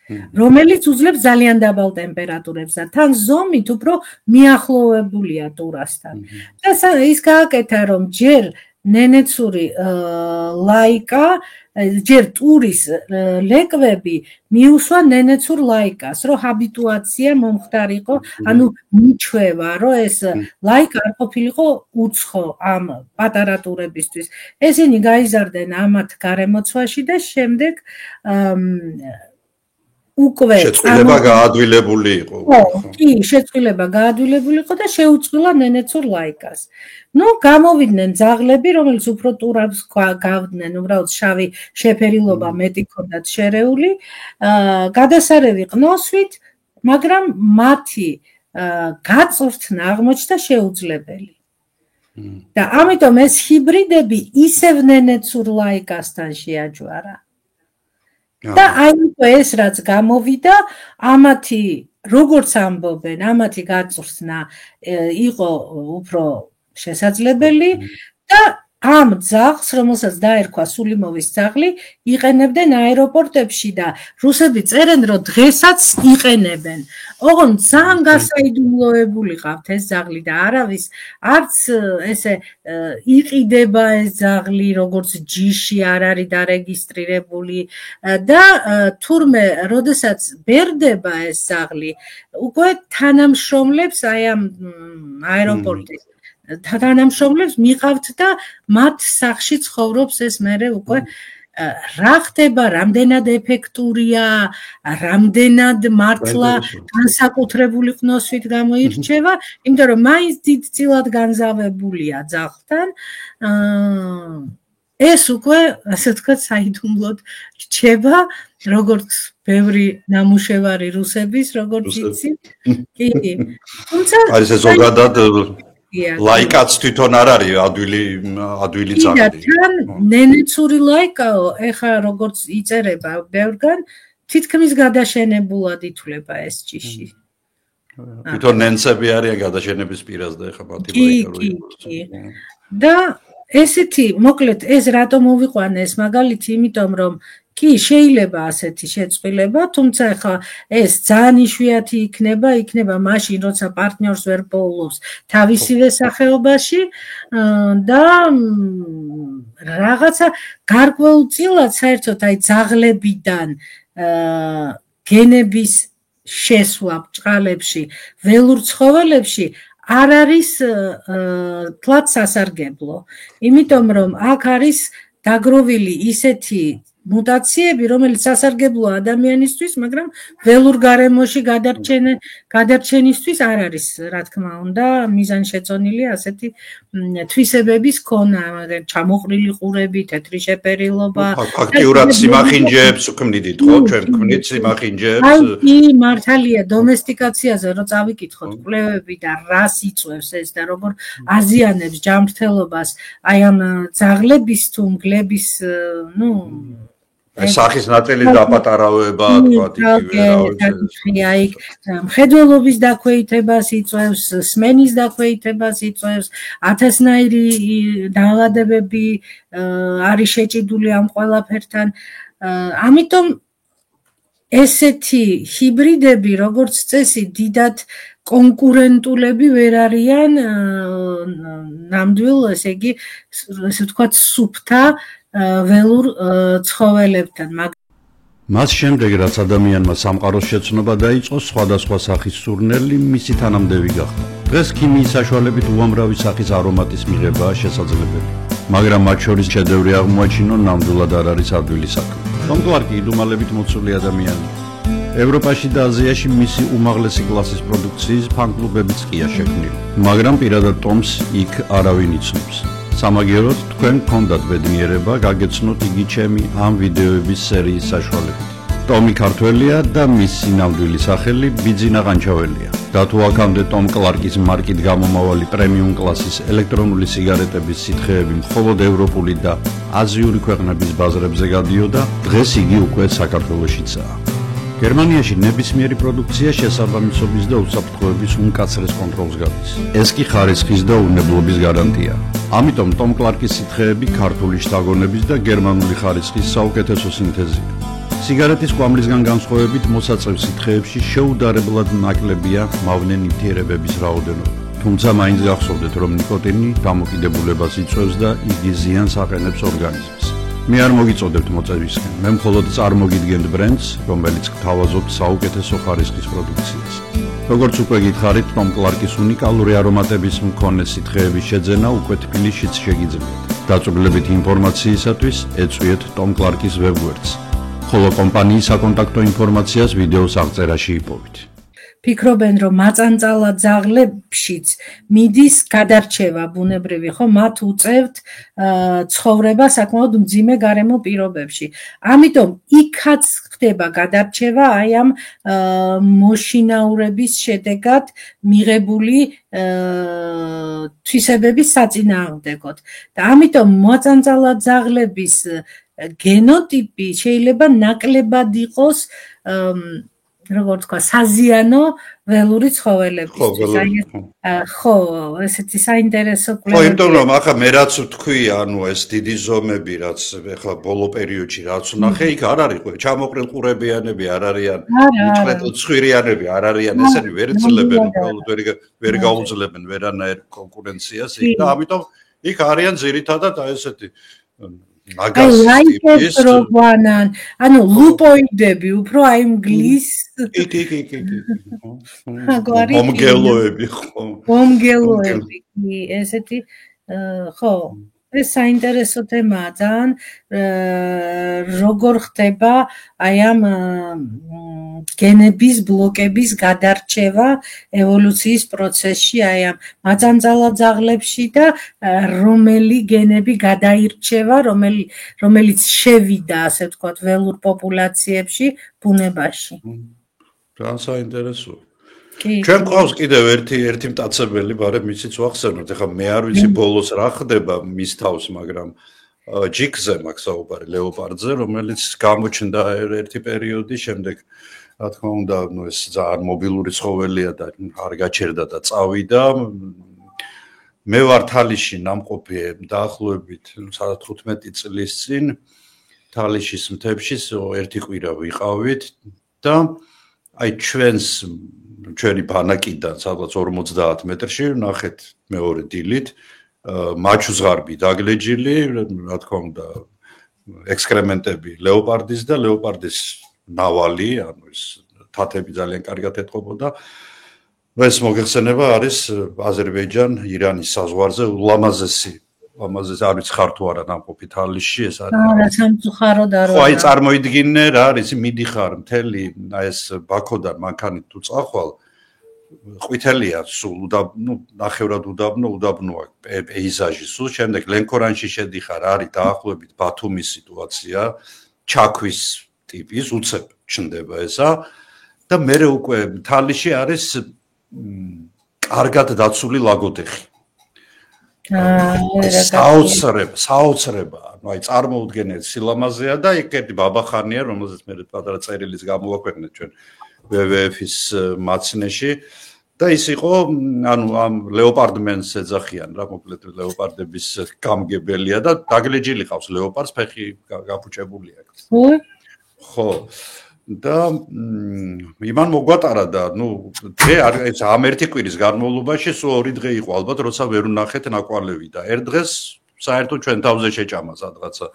რომელიც უძლებს ძალიან დაბალ ტემპერატურებს და თან ზომით უფრო მიახლოვებულია ტურასთან. და ის გააკეთა, რომ ჯერ ნენეცური ლაიკა, ჯერ ტურის ლეკვები მიუსვა ნენეცურ ლაიკას, რომ ჰაბიტუაცია მომხდარიყო, ანუ მიჩვევა, რომ ეს ლაიკა არ ყოფილიყო უცხო ამ პატარა ტურებისთვის. ესენი გაიზარდნენ ამათ გარემოცვაში და შემდეგ უკვე შეწყვილება გაადვილებული იყო. კი, შეწყვილება გაადვილებული იყო და შეუწყვილა ნენეცურ ლაიკას. გამოვიდნენ ძაღლები, რომელიც უფრო ტურებს გავდნენ, უბრალოდ შავი შეფერილობა მეტი ჰქონდათ შერეული, გადასარევი ყნოსვით, მაგრამ მათი გაწვრთნა აღმოჩნდა შეუძლებელი. და ამიტომ ეს ჰიბრიდები ისევ ნენეცურ ლაიკასთან შეაჯვარა. და აი ეს რაც გამოვიდა, ამათი როგორც ამბობენ, ამათი გაწვრთნა იყო უფრო შესაძლებელი და ამ ძაღლს, რომელსაც დაერქვა სულიმოვის ძაღლი, იყენებდნენ აეროპორტებში და რუსები წერენ, რომ დღესაც იყენებენ. ოღონდ ძალიან გასაიდუმლოებული ყავთ ეს ძაღლი და არავის არც ესე იყიდება ეს ძაღლი, როგორც ჯიში არ არის დარეგისტრირებული და თურმე, როდესაც ბერდება ეს ძაღლი, უკვე თანამშრომლებს აი ამ აეროპორტის თანამშრომლებს მიყავთ და მათ სახლში ცხოვრობს ეს მერე უკვე რა ხდება, რამდენად ეფექტურია, რამდენად მართლა განსაკუთრებული ყნოსვით გამოირჩევა, იმიტომ რომ მაინც დიდწილად განზავებულია ძაღლთან. ეს უკვე, ასე ვთქვათ, საიდუმლოდ რჩება, როგორც ბევრი ნამუშევარი რუსების, როგორც იცი. კი. თუმცა არის ეს ზოგადად ლაიკაც თვითონ არ არის ადვილი ძაღლი. თან ნენეცური ლაიკაო, ეხა როგორც იწერება ბევრგან, თითქმის გადაშენებულად ითვლება ეს ჯიში. თვითონ ნენცები არიან გადაშენების პირას და ეხა მათი ლაიკა კი. და ესეთი, მოკლედ, ეს რატომ მოვიყვანე ეს მაგალითი, იმიტომ რომ კი შეიძლება ასეთი შეწყვილება, თუმცა ახლა ეს ძალიან იშვიათი იქნება მაშინ, როცა პარტნიორს ვერ პოულობს თავისივე სახეობაში და რაღაცა გარკვეულწილად საერთოდ აი ძაღლებიდან გენების შესვლა ბჭყალებში, ველურ ცხოველებში არ არის თლად სასარგებლო, იმიტომ რომ აქ არის დაგროვილი ისეთი მუტაციები, რომელიც სასარგებლოა ადამიანისთვის, მაგრამ ველურ გარემოში გადარჩენისთვის არ არის, რა თქმა უნდა, მიზანშეწონილი ასეთი თვისებების ქონა, ჩამოყრილი ყურები, თეთრი შეფერილობა. ფაქტიურად სიმახინჯეებს უქმნიდით, ხო? ჩვენ ვქმნით სიმახინჯეებს. აი, კი, მართალია, დომესტიკაციაზე რო წავიკითხოთ, კვლევები და რას იწვევს ეს და როგორ აზიანებს ჯანმრთელობას, აი ამ ძაღლების თუ მგლების, სახის ნაწილი დაპატარავება, თქვათ, იგივე აი მხედველობის დაქვეითებას იწვევს, სმენის დაქვეითებას იწვევს, ათასნაირი დაავადებები არის შეჭიდული ამ ყველაფერთან. ამიტომ ესეთი ჰიბრიდები, როგორც წესი, დიდად კონკურენტულები ვერ არიან ნამდვილ, ესე იგი, ესე ვთქვათ, სუფთა ველურ ცხოველებთან. მას შემდეგ, რაც ადამიანმა სამყაროს შეცნობა დაიწყო, სხვადასხვა სახის სურნელი მისი თანამდევი გახდა. დღეს ქიმიის საშუალებით უამრავი სახის არომატის მიღებაა შესაძლებელი, მაგრამ მათ შორის შედევრი აღმოაჩინო ნამდვილად არ არის ადვილი საქმე. ტომ კლარკი იდუმალებით მოცული ადამიანია. ევროპაში და აზიაში მისი უმაღლესი კლასის პროდუქციის ფან-კლუბებიც ყია შექმნილი, მაგრამ პირადად ტომს იქ არავინ იცნობს. სამაგიეროდ თქვენ გქონდათ ბედნიერება გაგეცნოთ იგი ჩემი ამ ვიდეოების სერიის საშუალებით. ტომი ქართველია და მისი ნამდვილი სახელი ბიძინა ყანჩაველია. და თუ აქამდე ტომ კლარკის მარკით გამომავალი პრემიუმ კლასის ელექტრონული სიგარეტების სითხეები მხოლოდ ევროპული და აზიური ქვეყნების ბაზრებზე გადიოდა, დღეს იგი უკვე საქართველოშიცაა. გერმანიაში ნებისმიერი პროდუქცია შესაბამისობის და უსაფრთხოების უმკაცრეს კონტროლს გადის. ეს კი ხარისხის და უნებლობის გარანტია. ამიტომ ტომ კლარკის სითხეები ქართული შთაგონების და გერმანული ხარისხის საუკეთესო სინთეზია. სიგარეტის კვამლისგან განსხვავებით მოსაწევ სითხეებში შეუდარებლად ნაკლებია მავნე ნივთიერებების რაოდენობა. თუმცა მაინც გახსოვდეთ, რომ ნიკოტინი დამოკიდებულებას იწვევს და იგი ზიანს აყენებს ორგანიზმს. მე არ მოგიწოდებთ მოწევისკენ, მე მხოლოდ წარმოგიდგენთ ბრენდს, რომელიც გთავაზობთ საუკეთესო ხარისხის პროდუქციას. როგორც უკვე გითხარით, ტომ კლარკის უნიკალური არომატების მქონე სითხეების შეძენა უკვე თბილისშიც შეგიძლიათ. დაწვრილებით ინფორმაციისათვის ეწვიეთ ტომ კლარკის ვებგვერდს, ხოლო კომპანიის საკონტაქტო ინფორმაციას ვიდეოს აღწერაში იპოვით. ფიქრობენ, რომ მაწანწალა ძაღლებშიც მიდის გადარჩევა ბუნებრივი, ხო, მათ უწევთ ცხოვრება საკმაოდ მძიმე გარემო პირობებში. ამიტომ იქაც ხდება გადარჩევა აი ამ მოშინაურების შედეგად მიღებული თვისებების საწინააღმდეგოდ. და ამიტომ მაწანწალა ძაღლების გენოტიპი შეიძლება ნაკლებად იყოს როგორც თქვა, საზიანო ველური ცხოველებისთვის. ხო, ესეთი საინტერესო კვლევები. ხო, იმიტომ რომ ახლა მე რაც ვთქვი, ანუ ეს დიდი ზომები, რაც ახლა ბოლო პერიოდში რაც ვნახე, იქ არ არის ყურე, ჩამოყრილ ყურებიანები არ არიან, უჭრეტილ ცხვირიანები არ არიან, ესენი ვერ ძლევენ, ვერ გაუძლებენ ვერანაირ კონკურენციას იქ და ამიტომ იქ არიან ძირითადად აი ესეთი მაგას ტიპის პროგრამან, ანუ ლუპოიდები, უფრო აი მგლის. მომგელოები ხო. მომგელოები, ესეთი ხო. ეს საინტერესო თემაა ძალიან, როგორ ხდება აი ამ გენების ბლოკების გადარჩევა ევოლუციის პროცესში, აი ამ მაწანწალა ძაღლებში და რომელი გენები გადაირჩევა, რომელიც შევიდა, ასე ვთქვათ, ველურ პოპულაციებში, ბუნებაში. ძალიან საინტერესოა. ჩვენ ყავს კიდევ ერთი მტაცებელი, მაგრამ ისიც ვახსენოთ, ეხლა მე არ ვიცი ბოლოს რა ხდება მის თავს, მაგრამ ჯიქზე მაქვს საუბარი, ლეოპარდზე, რომელიც გამოჩნდა ერთი პერიოდი, შემდეგ რა თქმა უნდა, ეს ძალიან მობილური ცხოველია და არ გაჩერდა და წავიდა. მე ვარ თალიში ნამყოფი დაახლოებით 15 წლის წინ თალიშის მთებში ერთი კვირა ვიყავით და აი ჩვენი ბანაკიდან სადღაც 50 მეტრში ნახეთ მეორე დილით მაჩუზღარბი დაგლეჯილი, რა თქმა უნდა, ექსკრემენტები ლეოპარდის და ლეოპარდის ნავალი, ანუ ეს თათები ძალიან კარგად ეთყობოდა. ეს მოგეხსენება არის აზერბაიჯან-ირანის საზღვარზე ულამაზესი არ ვიცი ხარ თუ არა ნამყოფი თალიში, ეს არის. არა, სამწუხაროდ არ ვარ. ხო, აი წარმოიდგინე რა არის, მიდიხარ მთელი ეს ბაქოდან მანქანით თუ წახვალ, ყვითელია სულ, ნახევრად უდაბნოა პეიზაჟი, სულ შემდეგ ლენქორანში შედიხარ, არის დაახლოებით ბათუმის სიტუაცია, ჩაქვის ტიპის, უცებ ჩნდება ესა და მე უკვე თალიში არის კარგად დაცული ლაგოდეხი. საოცრება, ანუ აი წარმოუდგენელი სილამაზეა და იქ ერთი ბაბახანია, რომელზეც მე პატარა წერილის გამოვაქვეყნეთ ჩვენ WWF-ის მაცნეში და ის იყო, ანუ ამ ლეოპარდმენს ეძახიან რა, მოკლედ ლეოპარდების გამგებელია და დაგლეჯილი ყავს ლეოპარდს, ფეხი გაფუჭებული აქვს. ხო. და იმან მოგვატარა და ეს ამ ერთი კვირის განმავლობაში სულ 2 დღე იყო ალბათ, როცა ვერ ვნახეთ ნაკვალევი და ერთ დღეს საერთოდ ჩვენ თავზე შეჭამა სადღაცა.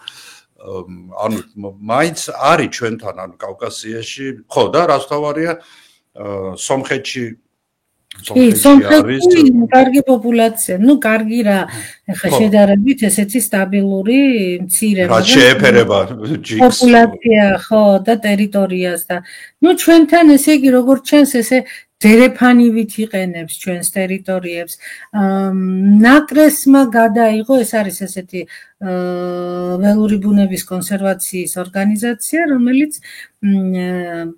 ანუ მაინც არის ჩვენთან, ანუ კავკასიაში, ხო და რაც თავარია, სომხეთში სომხეთში კარგი პოპულაცია, კარგი რა, ეხლა შედარებით ესეთი სტაბილური მცირე რა შეეფერება ჯიქს პოპულაცია, ხო და ტერიტორიას და ჩვენთან ესე იგი როგორც ჩანს ესე დერეფანივით იყენებს ჩვენს ტერიტორიებს. ნაკრესმა გადაიღო, ეს არის ესეთი ველური ბუნების კონსერვაციის ორგანიზაცია, რომელიც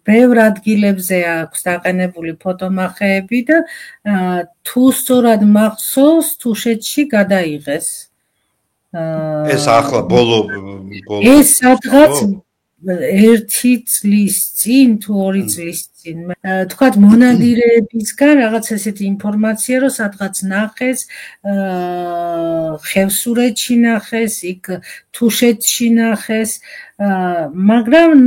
ბევრ ადგილებზე აქვს დაყენებული ფოტომახეები და თუ სწორად მახსოვს, თუშეთში გადაიღეს. ეს ახლა ბოლო ეს სადღაც 1 წლის წინ თუ 2 წლის წინ თქვათ მონადირეებისგან რაღაც ესეთი ინფორმაცია რომ სადღაც ნახეს, ხევსურეთში ნახეს, იქ თუშეთში ნახეს, მაგრამ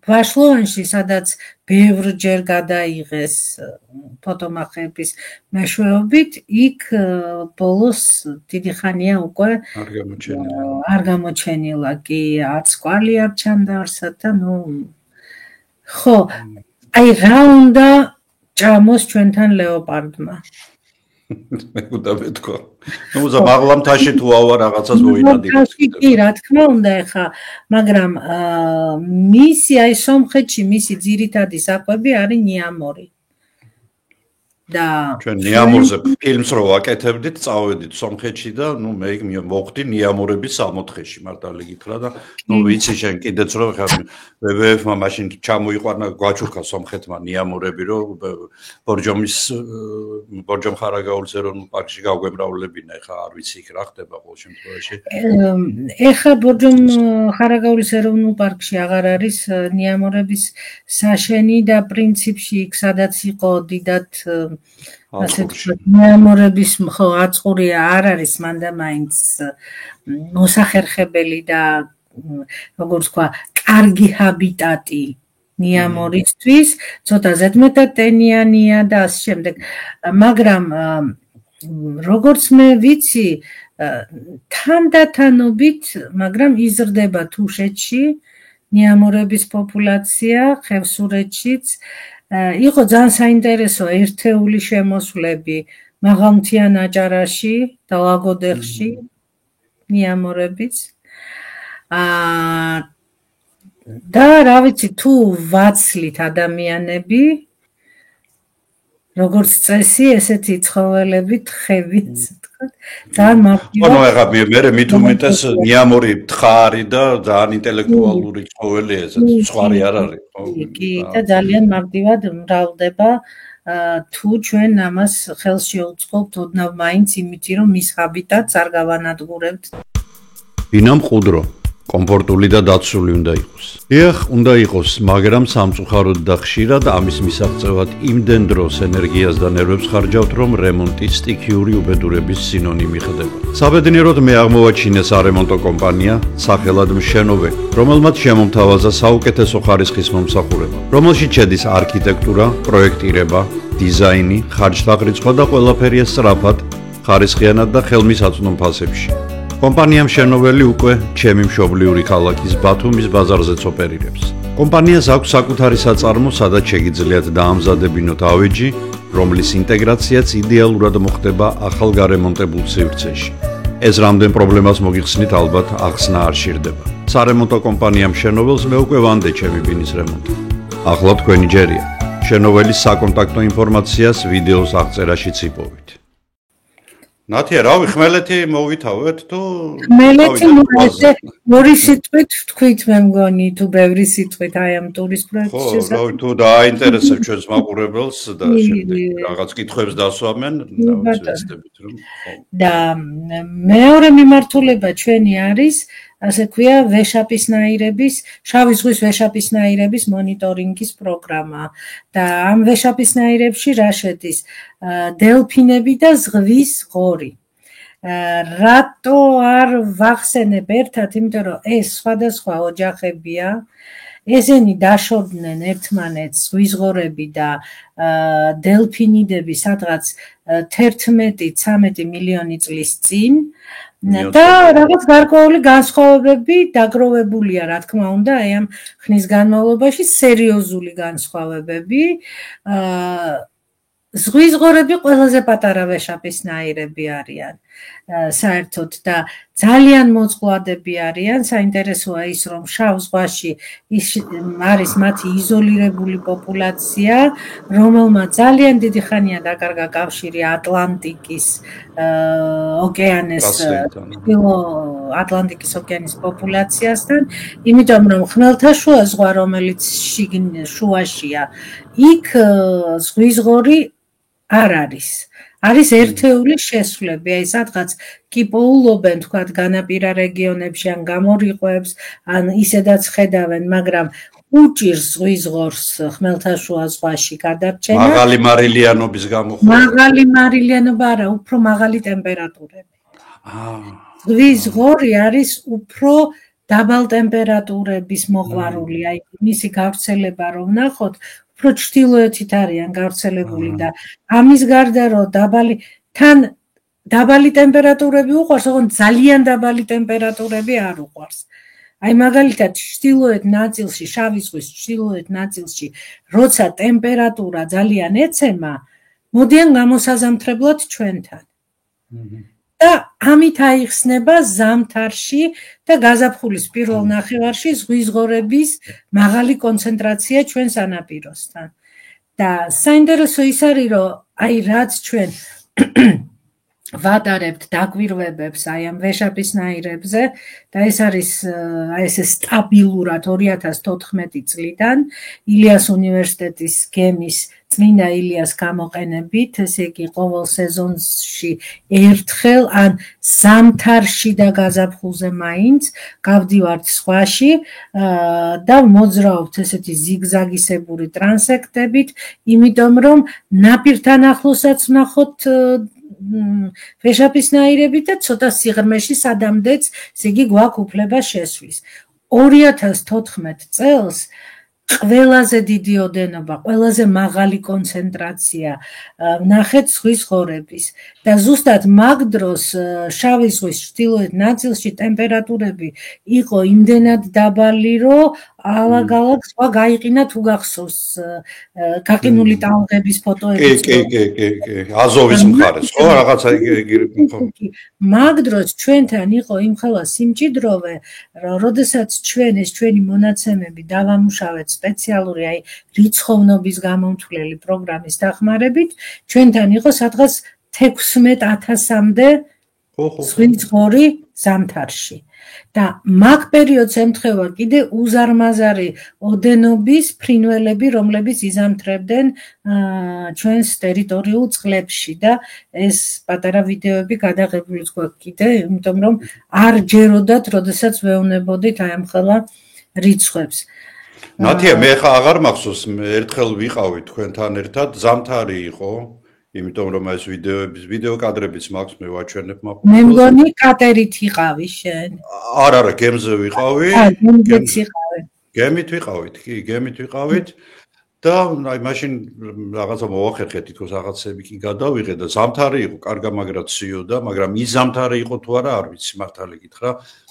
ვაშლოვანში სადაც ბევრჯერ გადაიღეს ფოტომახეების მეშვეობით, იქ ბოლოს დიდი ხანია უკვე არ გამოჩენილა, კი არც კვალი არ ჩანდარსა და ხო, აი რა უნდა ჭამოს ჩვენთან ლეოპარდმა? მე უნდა მეთქვა. მაღლამთაში თუ ავა რაღაცას მოინადირებს. კი, რა თქმა უნდა, ეხა, მაგრამ მისი აი სომხეთში მისი ძირითადი საკვები არის ნიამორი. და ჩვენ ნიამორზე ფილმს რო ვაკეთებდით, წავედით სომხეთში და მე იქ მოხდი ნიამორების 64-ში მართალი გითხრა და ვიცი შენ კიდეც რო WWF-მა მაშინ ჩამოიყვანა გვაჩურქა სომხეთმა ნიამორები რო ბორჯომ ხარაგაულის ეროვნულ პარკში გავგვემრავლებინა, ეხლა არ ვიცი იქ რა ხდება ყოველ შემთხვევაში. ეხლა ბორჯომ ხარაგაულის ეროვნულ პარკში აღარ არის ნიამორების საშენი და პრინციპში იქ სადაც იყო დიდად ასე ვთქვათ, ნიამორების აწყურია არ არის მანდა მაინც მოსახერხებელი და როგორც თქვა, კარგი ჰაბიტატი ნიამორისთვის, ცოტა ზედმეტად ტენიანია და ასე შემდეგ. მაგრამ როგორც მე ვიცი, თანდათანობით, მაგრამ იზრდება თუშეთში ნიამორების პოპულაცია, ხევსურეთშიც. იყო ძალიან საინტერესო ერთეული შემოსვლები მაღალმთიან აჭარაში და ლაგოდეხში ნიამორების. და რა ვიცი, თუ ვაცლით ადამიანები, როგორც წესი, ესეთი ცხოველები, თხევიც, ძალიან მარტივად. ეხლა მე მით უმეტეს ნიამორი თხარი და ძალიან ინტელექტუალური ცხოველი ესეთი, სხვარი არ არის, ხო? კი, და ძალიან მარტივად მრავლდება, თუ ჩვენ ამას ხელს შეუწყობთ ოდნავ მაინც იმითი, რომ მის ჰაბიტატს არ გავანადგურებთ. ბინა მყუდრო, კომფორტული და დაცული უნდა იყოს. ეხ, უნდა იყოს, მაგრამ სამწუხაროდ და ხშირად ამის მისაღწევად იმდენ დროს, ენერგიას და ნერვებს ხარჯავთ, რომ რემონტი სტიქიური უბედურების სინონიმი ხდება. საბედნიეროდ მე აღმოვაჩინე სარემონტო კომპანია, სახელად მშენობელი, რომელმაც შემომთავაზა საუკეთესო ხარისხის მომსახურება, რომელშიც შედის არქიტექტურა, პროექტირება, დიზაინი, ხარჯთაღრიცხვა და ყველაფერია სწრაფად, ხარისხიანად და ხელმისაწვდომ ფასებში. კომპანია მშენობელი უკვე ჩემი მშობლიური ქალაქის ბათუმის ბაზარზეც ოპერირებს. კომპანიას აქვს საკუთარი საწარმო, სადაც შეგიძლიათ დაამზადებინოთ ავეჯი, რომლის ინტეგრაციაც იდეალურად მოხდება ახალ გარემონტებულ სივრცეში. ეს რამდენ პრობლემას მოგიხსნით, ალბათ ახსნა არ სჭირდება. სარემონტო კომპანია მშენობელს მე უკვე ვანდე ჩემი ბინის რემონტი. ახლა თქვენი ჯერია. მშენობელის საკონტაქტო ინფორმაციას ვიდეოს აღწერაშიც იპოვით. ნათია, რავი, ხმელეთი მოვითავეთ თუ ხმელეთი ორი სიტყვით თქვით მე მგონი თუ ბევრი სიტყვით აი ამ ტურის პროექტის შესახებ. ხო, რავი, თუ დააინტერესებს ჩვენს მაყურებელს და შემდეგ რაღაც კითხვებს დასვამენ, ვეცდებით რომ ხო. და მეორე მიმართულება ჩვენი არის, ასე ქვია, ვეშაპისნაირების, შავი ზღვის ვეშაპისნაირების მონიტორინგის პროგრამა. და ამ ვეშაპისნაირებში რა შედის? დელფინები და ზღვის ღორი. რატო არ ვახსენებ ერთად, იმიტომ რომ ეს სხვადასხვა ოჯახებია, ესენი დაშორდნენ ერთმანეთს ზღვისღორები და დელფინიდები სადღაც 11-13 მილიონი წლის წინ. და რაღაც გარკვეული განსხვავებები დაგროვებულია, რა თქმა უნდა, აი ამ ხნის განმავლობაში სერიოზული განსხვავებები. ზღვისღორები ყველაზე პატარა ვეშაპისნაირები არიან საერთოდ და ძალიან მოწყვლადები არიან. საინტერესოა ის, რომ შავ ზღვაში არის მათი იზოლირებული პოპულაცია, რომელმაც ძალიან დიდი ხანია დაკარგა კავშირი ატლანტიკის ოკეანის ატლანტიკის ოკეანის პოპულაციასთან, იმიტომ რომ ხმელთაშუა ზღვა, რომელიც შუაშია, იქ ზღვისღორი არ არის. არის ერთეული შესვლები, აი სადღაც კი პოულობენ, თქვათ, განაპირა რეგიონებში ან გამორიყვებს, ან ისედაც ხედავენ, მაგრამ უჭირს ზღვისღორს ხმელთაშუა ზღვაში გადარჩენა. მაღალი მარილიანობის გამო. მაღალი მარილიანობა არა, უფრო მაღალი ტემპერატურები. ზღვისღორი არის უფრო დაბალ ტემპერატურების მოყვარული, აი მისი გავრცელება რომ ნახოთ, უფრო ჩრდილოეთით არიან გავრცელებული და ამის გარდა რომ დაბალი ტემპერატურები უყვარს, ოღონდ ძალიან დაბალი ტემპერატურები არ უყვარს. აი მაგალითად ჩრდილოეთ ნაწილში, შავი ზღვის ჩრდილოეთ ნაწილში, როცა ტემპერატურა ძალიან ეცემა, მოდიან გამოსაზამთრებლად ჩვენთან. და ამით აიხსნება ზამთარში და გაზაფხულის პირველ ნახევარში ზღვისღორების მაღალი კონცენტრაცია ჩვენ სანაპიროსთან. და საინტერესო ის არის, რომ აი რაც ჩვენ ვატარებთ დაკვირვებებს აი ამ ვეშაპისნაირებზე და ეს არის აი ესე სტაბილურად 2014 წლიდან ილიას უნივერსიტეტის გემის წმინდა ილიას გამოყენებით, ესე იგი ყოველ სეზონში ერთხელ ან ზამთარში და გაზაფხულზე მაინც გავდივართ სხვაში და მოძრაობთ ესეთი ზიგზაგისებური ტრანსექტებით, იმიტომ რომ ნაპირთან ახლოსაც ვნახოთ ვეშაპისნაირები და ცოტა სიღრმეში სადამდეც, ესე იგი გვაქვს უფლება შესვლის. 2014 წელს ყველაზე დიდი ოდენობა, ყველაზე მაღალი კონცენტრაცია ვნახეთ ზღვის ღორების და ზუსტად მაგ დროს შავი ზღვის ჩრდილოეთ ნაწილში ტემპერატურები იყო იმდენად დაბალი, რომ ალაგ-ალაგ სხვა გაიყინა თუ გახსოვს გაყინული ტალღების ფოტოები. კი, აზოვის მხარეს, ხო, რაღაცა იგი. მაგ დროს ჩვენთან იყო იმხელა სიმჭიდროვე, როდესაც ჩვენი მონაცემები დავამუშავეთ სპეციალური აი რიცხოვნობის გამომთვლელი პროგრამის დახმარებით, ჩვენთან იყო სადღაც 16,000-მდე ზღვის ღორი ზამთარში. და მაგ პერიოდს ემთხვევა კიდე უზარმაზარი ოდენობის ფრინველები, რომლებიც იზამთრებდნენ ჩვენს ტერიტორიულ წყლებში და ეს პატარა ვიდეოები გადაღებული გვაქვს კიდე, იმიტომ რომ არ ჯეროდათ, როდესაც ვეუბნებოდით აი ამ ხელა რიცხვებს. ნათია, მე ხა აღარ მახსოვს, ერთხელ ვიყავი თქვენთან ერთად, ზამთარი იყო, იმიტომ რომ ეს ვიდეო კადრებიც მაქვს, მე ვაჩვენებ მაყურებელს. მე მგონი კატერით იყავი შენ. არა, გემზე ვიყავი. გემზეც იყავი. გემით ვიყავით, კი, გემით ვიყავით და აი მაშინ რაღაცა მოახერხეთ, თითქოს რაღაცები კი გადავიღე და ზამთარი იყო, კარგამაგრად ცივდა, მაგრამ ის ზამთარი იყო თუ არა, არ ვიცი, მართალი გითხრა.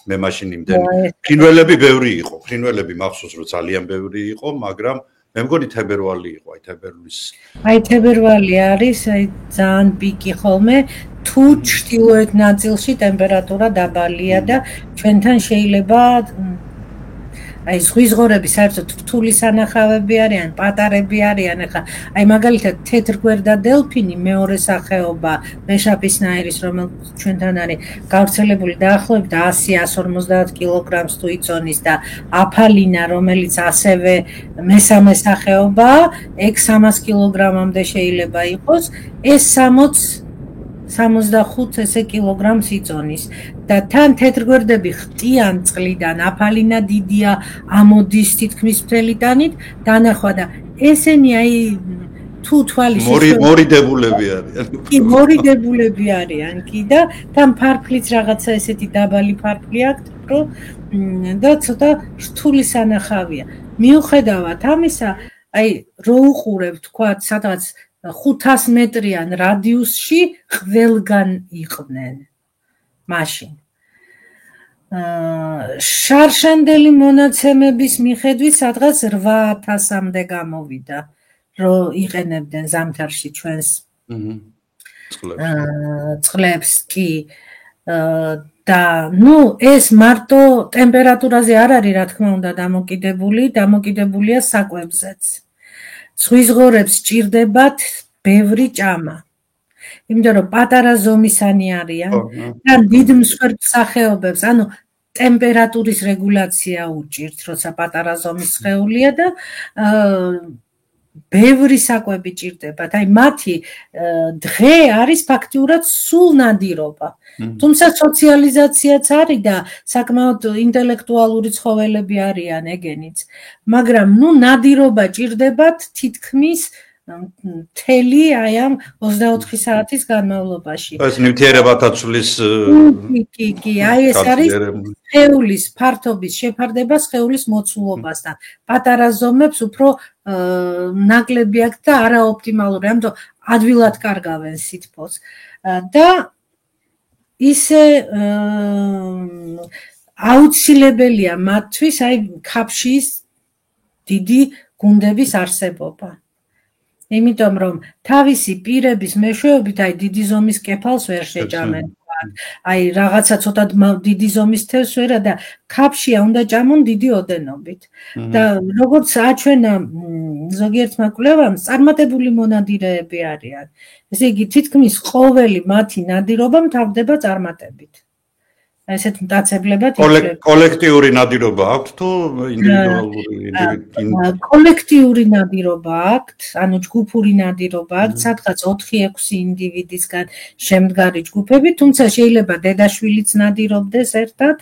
მე მაშინ იმდენი ფრინველები ბევრი იყო, ფრინველები მახსოვს, რომ ძალიან ბევრი იყო, მაგრამ მე მგონი თებერვალი იყო, აი თებერვლის. აი თებერვალი არის, აი ძალიან პიკი ხოლმე, თუ ჩრდილოეთ ნაწილში ტემპერატურა დაბალია და ჩვენთან შეიძლება აი ზღვის ღორები საერთოდ რთული სანახავები არიან, პატარები არიან, ახლა აი მაგალითად თეთრგვერდა დელფინი მეორე სახეობა ვეშაპისნაირის, რომელიც ჩვენთან არის გავრცელებული დაახლოებით 100-150 კილოგრამს თუ იწონის და აფალინა, რომელიც ასევე მესამე სახეობაა, 600 კილოგრამამდე შეიძლება იყოს, ეს 65 ესე კილოგრამს იწონის და თან თეთრგვერდები ხტიან წყლიდან, აფალინა დიდია, ამოდის თითქმის მთელი ტანით, დანახვა და ესენი აი თუ თვალი მორიდებულები არიან. კი, მორიდებულები არიან კი და თან ფარფლიც რაღაცა ესეთი დაბალი ფარფლი აქვს, რომ და ცოტა რთული სანახავია. მიუხედავად ამისა, აი რო უყურებ თქვა სადღაც 500 მეტრიან რადიუსში ყველგან იყვნენ მაშინ. შარშანდელი მონაცემების მიხედვით სადღაც 8,000-მდე გამოვიდა, რომ იყენებდნენ ზამთარში ჩვენს წყლებს კი და ნუ ეს მარტო ტემპერატურაზე არ არის, რა თქმა უნდა, დამოკიდებულია საკვებზეც. ზღვის ღორებს ჭირდებათ ბევრი ჭამა. იმიტომ რომ პატარა ზომისანი არიან და დიდ მსხვერპლ სახეობებს, ანუ ტემპერატურის რეგულაცია უჭირთ, როცა პატარა ზომის სხეულია და ბევრი საკვები ჭირდებათ. აი მათი დღე არის ფაქტიურად სულ ნადირობა. თუმცა სოციალიზაციაც არის და საკმაოდ ინტელექტუალური ცხოველები არიან ეგენიც. მაგრამ ნუ ნადირობა ჭირდებათ თითქმის მთელი აი ამ 24 საათის განმავლობაში. ეს ნივთიერებათა ცვლის კი, აი ეს არის სხეულის ფართობის შეფარდება სხეულის მოცულობასთან. პატარა ზომებს უფრო ნაკლები აქვს და არაოპტიმალური, ამიტომ ადვილად კარგავენ სითბოს. და ისე აუცილებელია მათთვის აი ქაფშის დიდი გუნდების არსებობა. იმიტომ რომ თავისი პირების მეშვეობით აი დიდი ზომის კეფალს ვერ შეჭამენ. აი რაღაცა ცოტა დიდი ზომის თევზს ვერა და ქაფშია უნდა ჭამონ დიდი ოდენობით. და როგორც აჩვენა ზოგიერთმა კვლევამ, წარმატებული მონადირეები არიან. ესე იგი, თითქმის ყოველი მათი ნადირობა მთავრდება წარმატებით. ესეთ მტაცებლებად ითვლება. კოლექტიური ნადირობა აქვს თუ ინდივიდუალური? კოლექტიური ნადირობა აქვს, ანუ ჯგუფური ნადირობა აქვს, სადღაც 4-6 ინდივიდისგან შემდგარი ჯგუფები, თუმცა შეიძლება დედაშვილიც ნადირობდეს ერთად.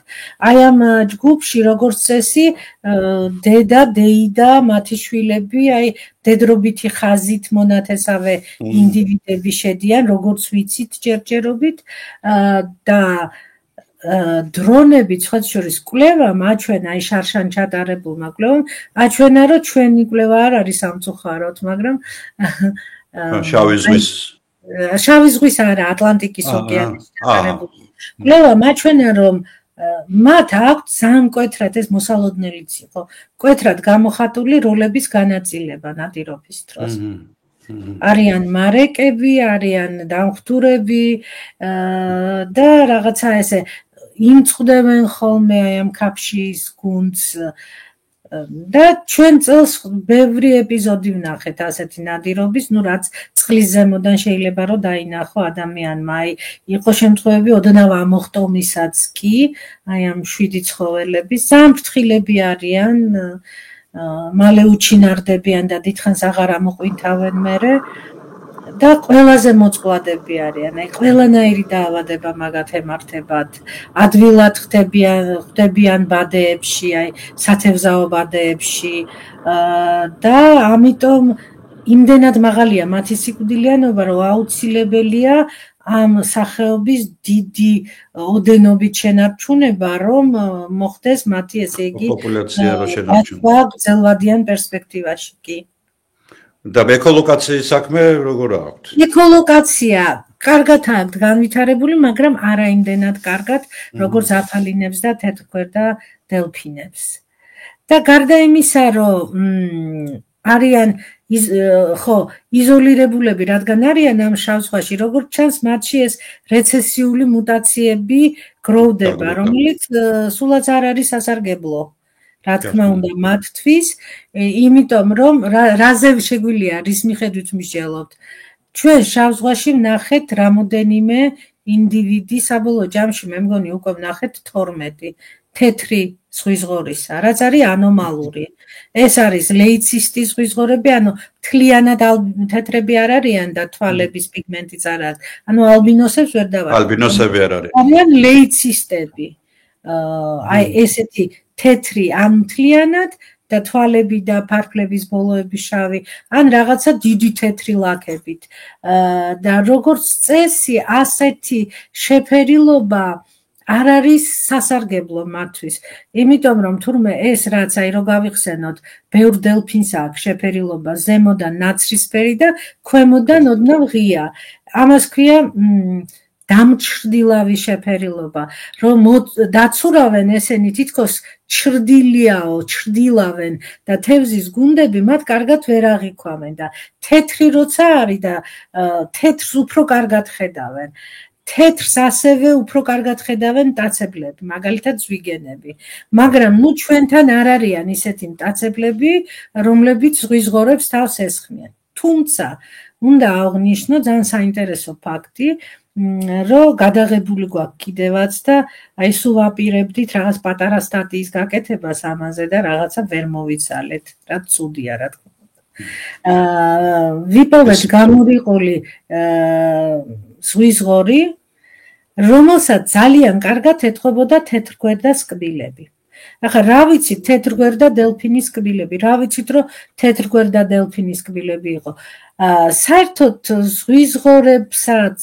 აი ამ ჯგუფში როგორც წესი, დედა, დეიდა, მათი შვილები, აი დედრობითი ხაზით მონათესავე ინდივიდები შედიან, როგორც ვიცით ჯერჯერობით და დრონები სხვა შორის კვლევამ აჩვენა, აი შარშან ჩატარებულმა კვლევამ აჩვენა, რომ ჩვენი კვლევა არ არის სამწუხაროდ, მაგრამ შავი ზღვის არა, ატლანტიკის ოკეანის ჩატარებული კვლევამ აჩვენა, რომ მათ აქვთ ძალიან მკვეთრად ეს მოსალოდნელიც იყო, მკვეთრად გამოხატული როლების განაწილება ნადირობის დროს. არიან მარეკები, არიან დამხტურები და რაღაცა ესე იმწყდებენ ხოლმე აი ამ ქაფშის გუნდს და ჩვენ წელს ბევრი ეპიზოდი ვნახეთ ასეთი ნადირობის, ნუ რაც წყლის ზემოდან შეიძლება რომ დაინახო ადამიანმა, აი იყო შემთხვევები ოდნავ ამოხტომისაც კი, აი ამ 7 ცხოველების, ძალიან ფრთხილები არიან, მალე უჩინარდებიან და დიდხანს აღარ ამოყვინთავენ მერე და ყველაზე მოწყვლადები არიან. აი ყველანაირი დაავადება მაგათ ემართებათ. ადვილად ხდებიან ბადეებში, აი სათევზაო ბადეებში და ამიტომ იმდენად მაღალია მათი სიკვდილიანობა, რომ აუცილებელია ამ სახეობის დიდი ოდენობით შენარჩუნება, რომ მოხდეს მათი ესე იგი პოპულაცია რო შენარჩუნდეს. გრძელვადიან პერსპექტივაში კი. და ეკოლოკაციის საქმე როგორ აქვს? ეკოლოკაცია კარგად აქვს განვითარებული, მაგრამ არა იმდენად კარგად, როგორც აფალინებს და თეთრქვერდა დელფინებს. და გარდა იმისა, რომ არიან იზოლირებულები, რადგან არიან ამ შავ ზღვაში, როგორც ჩანს, მათში ეს რეცესიული მუტაციები გროვდება, რომელიც სულაც არ არის სასარგებლო. რა თქმა უნდა მათთვის, იმიტომ რომ რაზე შეგვიძლია რის მიხედვით ვმისჯელობთ. ჩვენ შავ ზღვაში ვნახეთ რამოდენიმე ინდივიდი, საბოლოო ჯამში მე მგონი უკვე ვნახეთ 12 თეთრი ზღვისღორისა, რაც არის ანომალური. ეს არის ლეიცისტი ზღვისღორები, ანუ მთლიანად თეთრები არ არიან და თვალების პიგმენტიც არ აქვს. ანუ ალბინოსებს ვერ დავარქვა. ალბინოსები არ არის. არიან ლეიცისტები. აი ესეთი თეთრი ან მთლიანად და თვალები და ფარფლების ბოლოები შავი, ან რაღაცა დიდი თეთრი ლაქებით. და როგორც წესი, ასეთი შეფერილობა არ არის სასარგებლო მათთვის. იმიტომ რომ თურმე ეს რაც აი რო გავიხსენოთ, ბევრ დელფინს აქვს შეფერილობა ზემოდან ნაცრისფერი და ქვემოდან ოდნავ ღია. ამას ქვია დამჩრდილავი შეფერილობა, რომ დაცურავენ ესენი თითქოს ჩრდილავენ და თევზის გუნდები მათ კარგად ვერ აღიქვამენ და თეთრი როცა არის და თეთრს უფრო კარგად ხედავენ. თეთრს ასევე უფრო კარგად ხედავენ მტაცებლები, მაგალითად ზვიგენები. მაგრამ ნუ ჩვენთან არ არიან ისეთი მტაცებლები, რომლებიც ზღვისღორებს თავს ესხმიან. თუმცა უნდა აღვნიშნო ძალიან საინტერესო ფაქტი, რომ გადაღებული გვაქვს კიდევაც და აი სულ ვაპირებდით რაღაც პატარა სტატიის გაკეთებას ამაზე და რაღაცა ვერ მოვიცალეთ. რა ცუდია რა თქმა უნდა. ვიპოვეთ გამორიყული ზღვისღორი, რომელსაც ძალიან კარგად ეთყობოდა თეთრგვერდა სკბილები. ახლა რა ვიცით თეთრგვერდა დელფინის სკბილები, რა ვიცით რომ თეთრგვერდა დელფინის სკბილები იყო. საერთოდ ზღვისღორებსაც,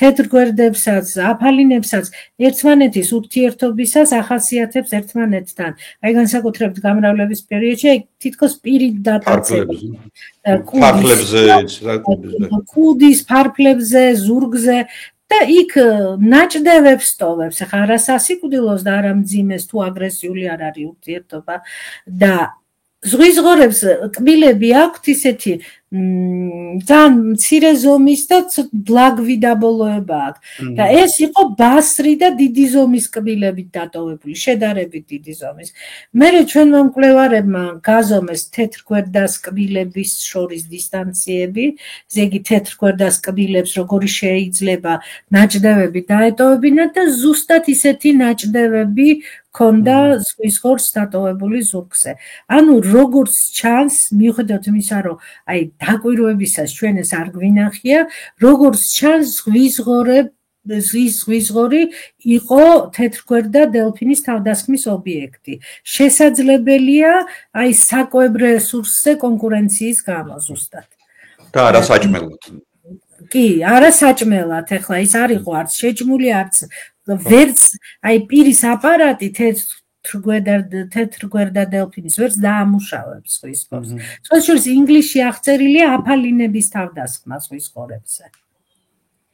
თეთრგვერდებსაც, აფალინებსაც ერთმანეთის ურთიერთობისას ახასიათებს ერთმანეთთან. აი განსაკუთრებით გამრავლების პერიოდში თითქოს პირით დატაცება. კუდის ფარფლებზე, ზურგზე და იქ ნაჭდევებს ტოვებს. ახლა არა სასიკვდილოს და არა მძიმეს თუ აგრესიული არ არის ურთიერთობა და ზღვის ღორებს კბილები აქვთ ისეთი ძალიან მცირე ზომის და ბლაგვი დაბოლოება აქვს და ეს იყო ბასრი და დიდი ზომის კბილებით დატოვებული, შედარებით დიდი ზომის. მერე ჩვენმა მკვლევარებმა გაზომეს თეთრგვერდას კბილების შორის დისტანციები, ზეგი თეთრგვერდას კბილებს როგორი შეიძლება ნაჭდევები დაეტოვებინათ და ზუსტად ისეთი ნაჭდევები ქონდა ზღვის ღორს დატოვებული ზურგზე. ანუ როგორც ჩანს, მიუხედავად იმისა, რომ აი დაკვირვებისას ჩვენ ეს არ გვინახია, როგორც ჩანს ზღვის ღორი იყო თეთრგვერდა დელფინის თავდასხმის ობიექტი. შესაძლებელია აი საკვებ რესურსზე კონკურენციის გამო ზუსტად. და არასაჭმელად. კი, არასაჭმელად, ეხლა ის არ იყო არც შეჭმული, არც ვერც აი პირის აპარატი თეთრგვერდა დელფინის ვერც დაამუშავებს ზღვის ღორს. სხვა შორის ინგლისში აღწერილია აფალინების თავდასხმა ზღვის ღორებზე.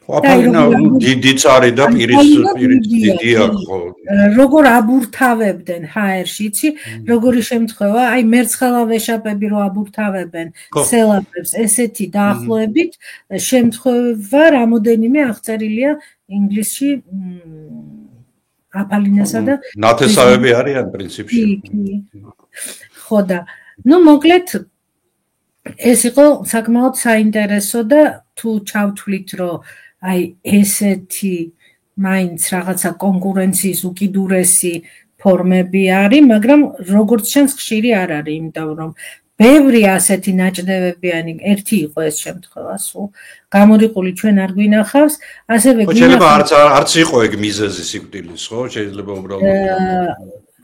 აფალინა დიდიც არის და პირის დიდია ხო. როგორ აბურთავებდნენ ჰაერში, იცი, როგორი შემთხვევა, აი მერცხელა ვეშაპები რო აბურთავებენ სელაპებს, ესეთი დაახლოებით შემთხვევა რამოდენიმე აღწერილია ინგლისში აფალინასა და ნათესავები არიან პრინციპში. ხო და ნუ მოკლედ ეს იყო საკმაოდ საინტერესო და თუ ჩავთვლით რომ აი ესეთი მაინც რაღაცა კონკურენციის უკიდურესი ფორმები არის, მაგრამ როგორც ჩანს ხშირი არ არის, იმიტომ რომ ბევრი ასეთი ნაჭდევებიანი ერთი იყო ეს შემთხვევა სულ გამორიყული ჩვენ არ გვინახავს, ასევე გვინახავს არც იყო ეგ მიზეზი სიკვდილის, ხო? შეიძლება უბრალოდ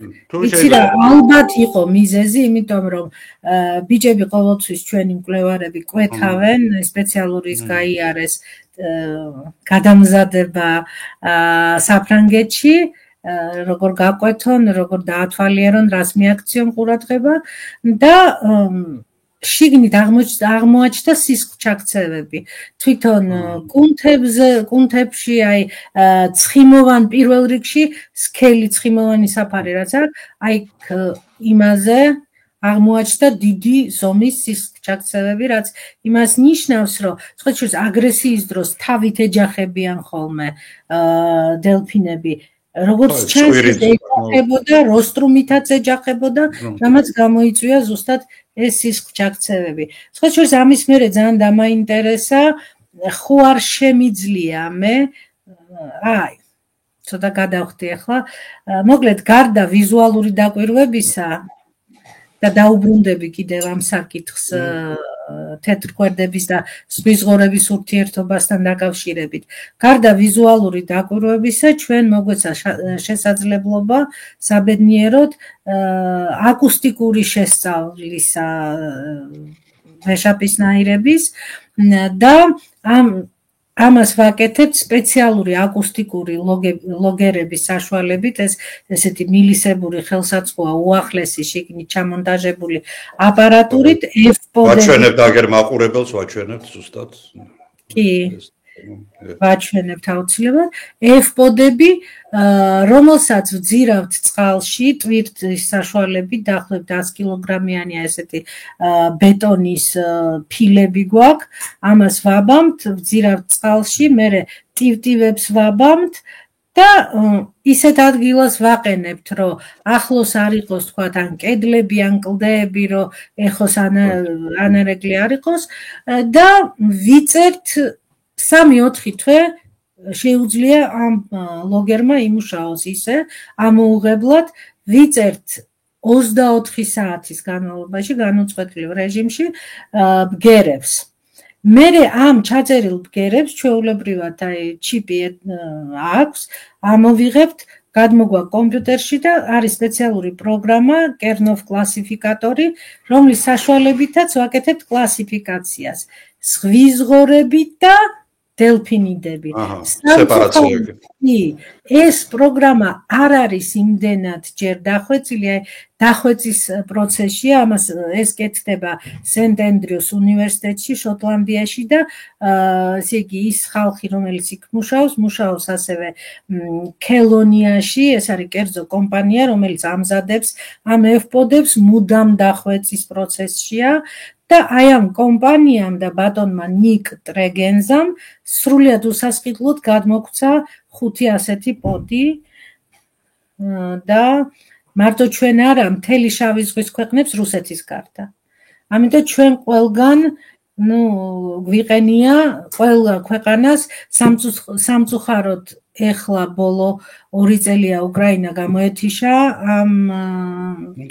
იცი რა, ალბათ იყო მიზეზი, იმიტომ რომ ბიჭები ყოველთვის ჩვენი მკვლევარები კვეთავენ, სპეციალური ის გაიარეს გადამზადება საფრანგეთში, როგორ გაკვეთონ, როგორ დაათვალიერონ, რას მიაქციონ ყურადღება და შიგნით აღმოაჩნდა სისხლჩაქცევები. თვითონ კუნთებში, აი ცხიმოვან პირველ რიგში, სქელი ცხიმოვანი საფარი რაც არის, აი იმაზე აღმოაჩნდა დიდი ზომის სისხლჩაქცევები, რაც იმას ნიშნავს, რომ სხვა შორის აგრესიის დროს თავით ეჯახებიან ხოლმე დელფინები. როგორც ჩანს, ეჯახებოდა, როსტრუმითაც ეჯახებოდა, რამაც გამოიწვია ზუსტად ეს სისხლჩაქცევები. სხვა შორის ამის მერე ძალიან დამაინტერესა, ხო არ შემიძლია მე, აი, ცოტა გადავხდი ახლა, მოკლედ გარდა ვიზუალური დაკვირვებისა და დაუბრუნდები კიდევ ამ საკითხს თეთრგვერდების და ზღვის ღორების ურთიერთობასთან დაკავშირებით. გარდა ვიზუალური დაკვირვებისა, ჩვენ მოგვეცა შესაძლებლობა საბედნიეროდ აკუსტიკური შესწავლისა ვეშაპისნაირების და ამას ვაკეთებთ სპეციალური აკუსტიკური ლოგერების საშუალებით, ესეთი მილისებური ხელსაწყოა უახლესი შიგნით ჩამონტაჟებული აპარატურით ვაჩვენებთ აგერ მაყურებელს ვაჩვენებთ ზუსტად. კი. ვაჩვენებთ აუცილებლად F-პოდები, რომელსაც ვძირავთ წყალში, ტვირთის საშუალებით, დაახლოებით 100 კილოგრამიანია ესეთი ბეტონის ფილები გვაქვს, ამას ვაბამთ, ვძირავთ წყალში, მერე ტივტივებს ვაბამთ და ისეთ ადგილას ვაყენებთ, რომ ახლოს არ იყოს, თქვათ, ან კედლები, ან კლდეები, რომ ეხოს ანარეკლი არ იყოს და ვიწერთ 3-4 თვე შეუძლია ამ ლოგერმა იმუშაოს ისე ამოუღებლად ვიწერთ 24 საათის განმავლობაში განუწყვეტლივ რეჟიმში ბგერებს. მერე ამ ჩაწერილ ბგერებს ჩვეულებრივად აი ჩიპი აქვს, ამოვიღებთ გადმოგვაქვს კომპიუტერში და არის სპეციალური პროგრამა კერნოვ კლასიფიკატორი, რომლის საშუალებითაც ვაკეთებთ კლასიფიკაციას ზღვის ღორები და დელფინიდები. სეპარაცია. ეს პროგრამა არ არის იმდენად ჯერ დახვეწილი, დახვეწის პროცესშია, ამას ეს კეთდება სენტ-ენდრიუს უნივერსიტეტში, შოტლანდიაში და ესე იგი ის ხალხი, რომელიც იქ მუშაობს ასევე ქელონიაში, ეს არის კერძო კომპანია, რომელიც ამზადებს ამ ეფპოდებს, მუდამ დახვეწის პროცესშია და აი ამ კომპანიამ და ბატონმა ნიკ ტრეგენზამ სრულიად უსასყიდლოდ გადმოგვცა 5 ასეთი პოდი და მარტო ჩვენ არა, მთელი შავი ზღვის ქვეყნებს რუსეთის გარდა. ამიტომ ჩვენ ყველგან გვიყენია ყველა ქვეყანას სამწუხაროდ ეხლა ბოლო 2 წელია უკრაინა გამოეთიშა ამ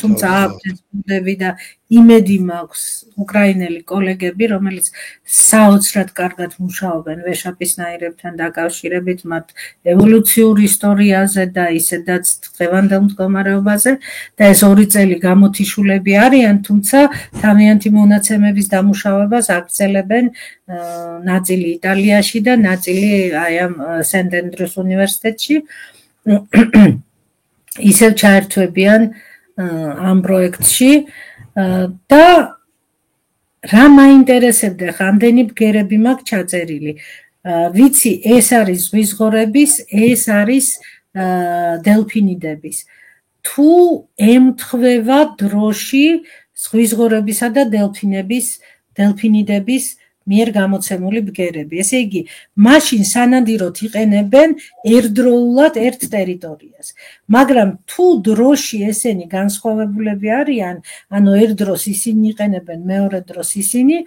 თუმცა აპდეიტები და იმედი მაქვს უკრაინელი კოლეგები, რომელიც საოცრად კარგად მუშაობენ ვეშაპისნაირებთან დაკავშირებით მათ ევოლუციურ ისტორიაზე და ისედაც დღევანდელ მდგომარეობაზე და ეს 2 წელი გამოთიშულები არიან, თუმცა თავიანთი მონაცემების დამუშავებას აგრძელებენ ნაწილი იტალიაში და ნაწილი აი ამ სენტ-ენდრიუს უნივერსიტეტში ისევ ჩაერთვებიან ამ პროექტში და რა მაინტერესებდა, რამდენი ბგერები მაქვს ჩაწერილი. ვიცი, ეს არის ზღვისღორების, ეს არის დელფინიდების. თუ ემთხვევა დროში ზღვისღორებისა და დელფინიდების მიერ გამოცემული ბგერები. ესე იგი, მაშინ სანადიროდ იყენებენ ერთდროულად ერთ ტერიტორიას. მაგრამ თუ დროში ესენი განსხვავებულები არიან, ანუ ერთ დროს ისინი იყენებენ, მეორე დროს ისინი,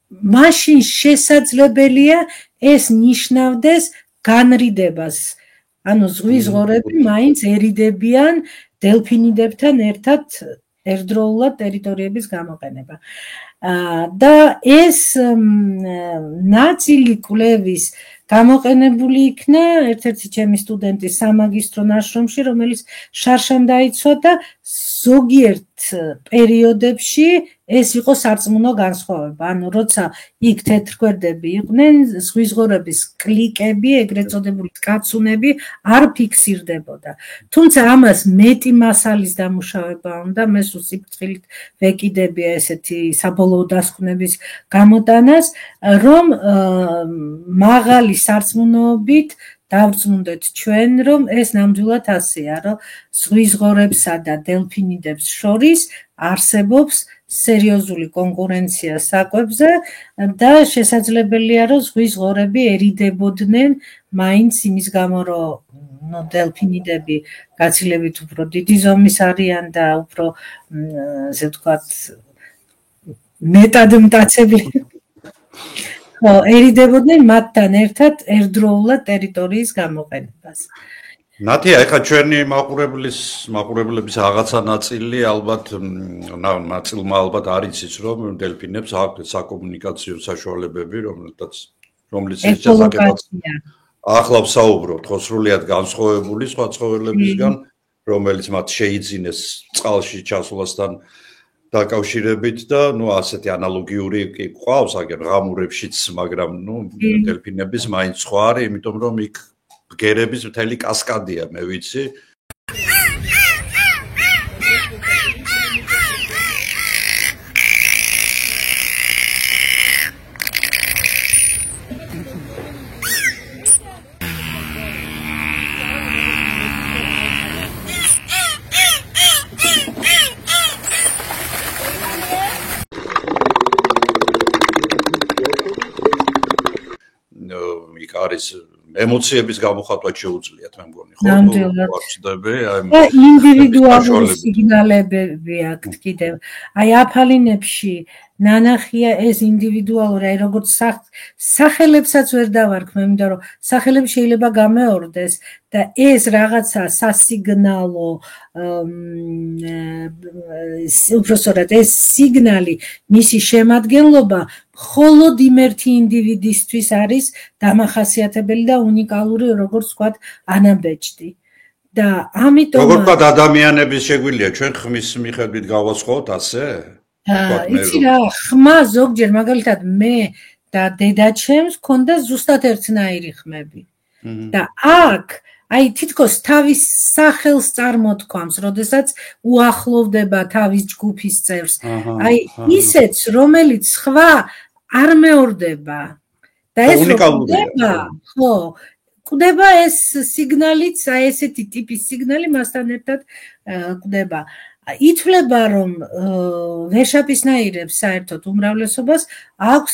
მაშინ შესაძლებელია ეს ნიშნავდეს განრიდებას. ანუ ზღვისღორები მაინც ერიდებიან დელფინიდებთან ერთად ერთდროულად ტერიტორიების გამოყენება. და ეს ნაწილი კვლევის გამოყენებული იქნა ერთ-ერთი ჩემი სტუდენტის სამაგისტრო ნაშრომში, რომელიც შარშან დაიცვა და ზოგიერთ პერიოდებში ეს იყო სარწმუნო განსხვავება. ანუ როცა იქ თეთრგვერდები იყვნენ, ზღვისღორების კლიკები, ეგრეთ წოდებული კაცუნები არ ფიქსირდებოდა. თუმცა ამას მეტი მასალის დამუშავება უნდა, მე სულ სიფრთხილით ვეკიდებია ესეთი საბოლოო დასკვნების გამოტანას, რომ მაღალი სარწმუნოობით დავწმუნდეთ ჩვენ, რომ ეს ნამდვილად ასეა, რომ ზღვისღორებსა და დელფინიდებს შორის არსებობს სერიოზული კონკურენცია საკვებზე და შესაძლებელია, რომ ზღვისღორებიერიდებოდნენ მაინც იმის გამო, რომ დელფინიდები გაცილებით უფრო დიდი ზომის არიან და უფრო, ასე ვთქვათ, მეტად მტაცებელი. eriდებოდნენ მათთან ერთად ერთდროულად ტერიტორიის გამოყენებას. ნათია, ეხლა ჩვენი მაყურებლების რაღაცა ნაწილი ალბათ არ იცის, რომ დელფინებს აქვს საკომუნიკაციო საშუალებები, რომლის შესაძლებლად ახლა ვსაუბრობთ, ხო, სრულიად განსხვავებული სხვა ცხოველებისგან, რომელიც მათ შეიძინეს წყალში ჩასვლასთან დაკავშირებით და ასეთი ანალოგიური კი ყავს აგერ ღამურებშიც, მაგრამ დელფინების მაინც სხვა არის, იმიტომ რომ იქ ბგერების მთელი კასკადია, მე ვიცი. არის ემოციების გამოხატვა შეუძლიათ, მე მგონი, ხო? ვარჩდები, და ინდივიდუალური სიგნალებები აქვს კიდევ. აი აფალინებში ნანახია ეს ინდივიდუალური, აი როგორც სახელებსაც ვერ დავარქმევ, იმიტომ რომ სახელები შეიძლება გამეორდეს და ეს რაღაცა სასიგნალო უბრალოდ ეს სიგნალი, მისი შემადგენლობა მხოლოდ იმ ერთი ინდივიდისთვის არის დამახასიათებელი და უნიკალური, როგორც ვთქვათ, ანაბეჭდი. და ამიტომ როგორ ვთქვათ, ადამიანების შეგვიძლია ჩვენ ხმის მიხედვით გავასხოვოთ ასე? იცი რა, ხმა ზოგჯერ მაგალითად მე და დედაჩემს ქონდა ზუსტად ერთნაირი ხმები. და აქ აი თითქოს თავის სახელს წარმოთქვამს, როდესაც უახლოვდება თავის ჯგუფის წევრს. აი ისეც, რომელიც სხვა არ მეორდება. და ეს უნიკალურია. ხო, კვდება ეს სიგნალიც, აი ესეთი ტიპის სიგნალი მასთან ერთად კვდება. ითვლება, რომ ვეშაპისნაირებს საერთოდ უმრავლესობას აქვს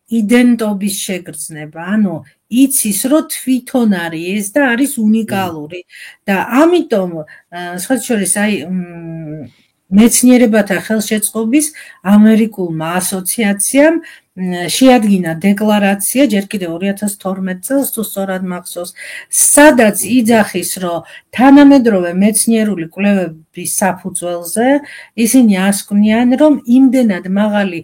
იდენტობის შეგრძნება, ანუ იცის, რომ თვითონ არის ეს და არის უნიკალური. და ამიტომ, სხვათა შორის, აი მეცნიერებათა ხელშეწყობის ამერიკულმა ასოციაციამ შეადგინა დეკლარაცია ჯერ კიდევ 2012 წელს, თუ სწორად მახსოვს, სადაც იძახის, რომ თანამედროვე მეცნიერული კვლევების საფუძველზე ისინი ასკვნიან, რომ იმდენად მაღალი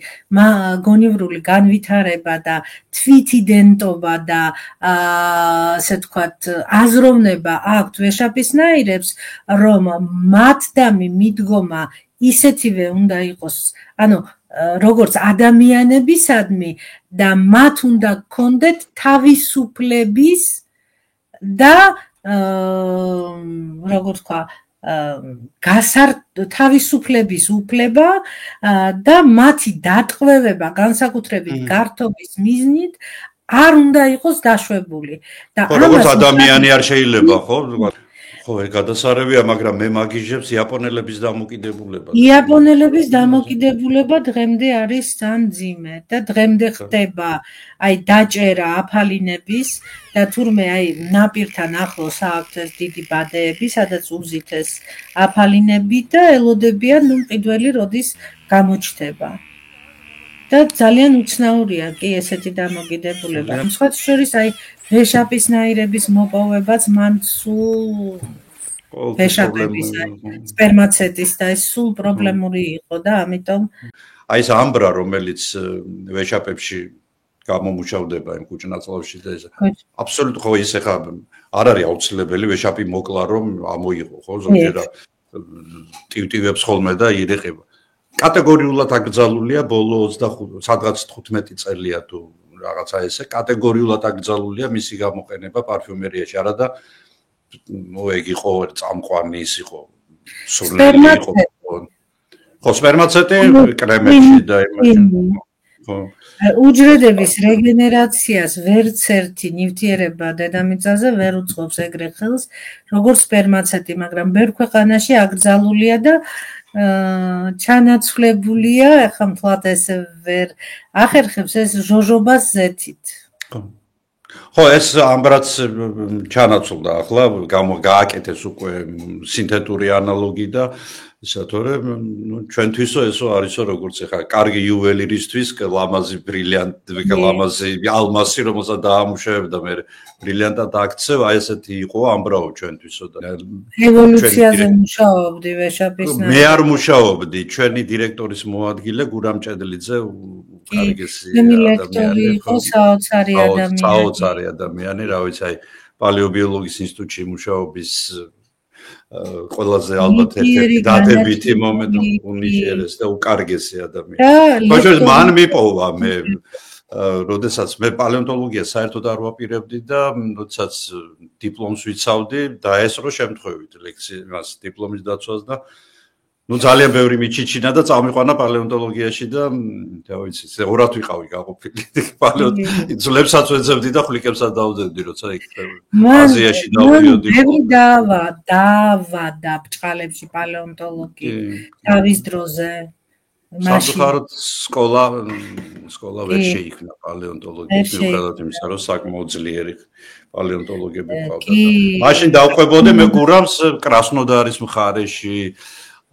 გონივრული განვითარება და თვითიდენტობა და ასე ვთქვათ, აზროვნება აქვთ ვეშაპისნაირებს, რომ მათდამი მიდგომა ისეთივე უნდა იყოს, ანუ როგორც ადამიანებისადმი და მათ უნდა გქონდეთ თავისუფლების და როგორც ვთქვა, თავისუფლების უფლება და მათი დატყვევება განსაკუთრებით გართობის მიზნით არ უნდა იყოს დაშვებული. და როგორც ადამიანი არ შეიძლება, ხო? ხო, გადასარევია, მაგრამ მე მაგიჟებს იაპონელების დამოკიდებულება. იაპონელების დამოკიდებულება დღემდე არის ძალიან მძიმე და დღემდე ხდება აი დაჭერა აფალინების და თურმე აი ნაპირთან ახლოს აქვთ ეს დიდი ბადეები, სადაც უზით ეს აფალინები და ელოდებიან ნუ მყიდველი როდის გამოჩნდება. და ძალიან უცნაურია კი ესეთი დამოკიდებულება. სხვათა შორის აი ვეშაპისნაირების მოპოვებაც მან სულ ვეშაპების სპერმაცეტის და ეს სულ პრობლემური იყო და ამიტომ აი ეს ამბრა, რომელიც ვეშაპებში გამომუშავდება იმ კუჭნაწლავში და ეს აბსოლუტურად ხო ის ახლა არ არის აუცილებელი ვეშაპი მოკლა რომ ამოიღო, ხო? ზოგჯერ ტივტივებს ხოლმე და ირეყება. კატეგორიულად აკრძალულია ბოლო 25 სადღაც 15 წელია თუ რაღაცა ესე კატეგორიულად აკრძალულია მისი გამოყენება პარფიუმერიაში არა და ეგ იყო წამყვანი ის იყო სულელი იყო ხო სპერმაცეტი კრემებში და იმაში ხო უჯრედების რეგენერაციას ვერც ერთი ნივთიერება დედამიწაზე ვერ უწყობს ეგრე ხელს როგორც სპერმაცეტი მაგრამ ბევრ ქვეყანაში აკრძალულია და ჩანაცვლებულია, ახლა მთლად ესე ვერ ახერხებს ეს ჟოჟობას ზეთით. ხო, ეს ამბრაც ჩანაცვლდა, ახლა გააკეთეს უკვე სინთეტური ანალოგი და ისეთორე, ნუ ჩვენთვისო ესო არისო როგორც ახლა კარგი იუველირისთვის, ლამაზი ბრილიანტი, ლამაზი ალმასი, რომელსაც დაამუშავებდა მე ბრილიანტად აქცევ, აი ესეთი იყო ამბრაო ჩვენთვისო და ევოლუციაზე მუშაობდი ვეშაპისნაირ. მე არ მუშაობდი, ჩვენი დირექტორის მოადგილე გურამ ჭედლიძე კარგესი ადამიანი იყო, საოცარი ადამიანი. საოცარი ადამიანი, რა ვიცი, აი პალეობიოლოგიის ინსტიტუტში მუშაობის ყველაზე ალბათ ერთ-ერთი დადებითი მომენტი უნიჭიერეს და უკარგესი ადამიანი. ბოჭოს მან მიპოვა მე როდესაც მე პალეონტოლოგიას საერთოდ არ ვაპირებდი და როდესაც დიპლომს ვიცავდი დაესწრო შემთხვევით ლექციას დიპლომის დაცვას და ნუ ძალიან ბევრი მიჩიჩინა და წამიყვანა პალეონტოლოგიაში და რა ვიცი, ორად ვიყავი გაყოფილი პალეონტოლოგიაში. ძლებსაც ვეძებდი და ხვლიკებსაც დავძებდი, როცა იქ აზიაში დავიდოდი. ბევრი დაავადა ბჭყალებში პალეონტოლოგი თავის დროზე. სამწუხაროდ სკოლა ვერ შეიქმნა პალეონტოლოგიის მიუხედავად იმისა, რომ საკმაოდ ძლიერი პალეონტოლოგები ყავდა. მაშინ დავყვებოდი მე გურამს კრასნოდარის მხარეში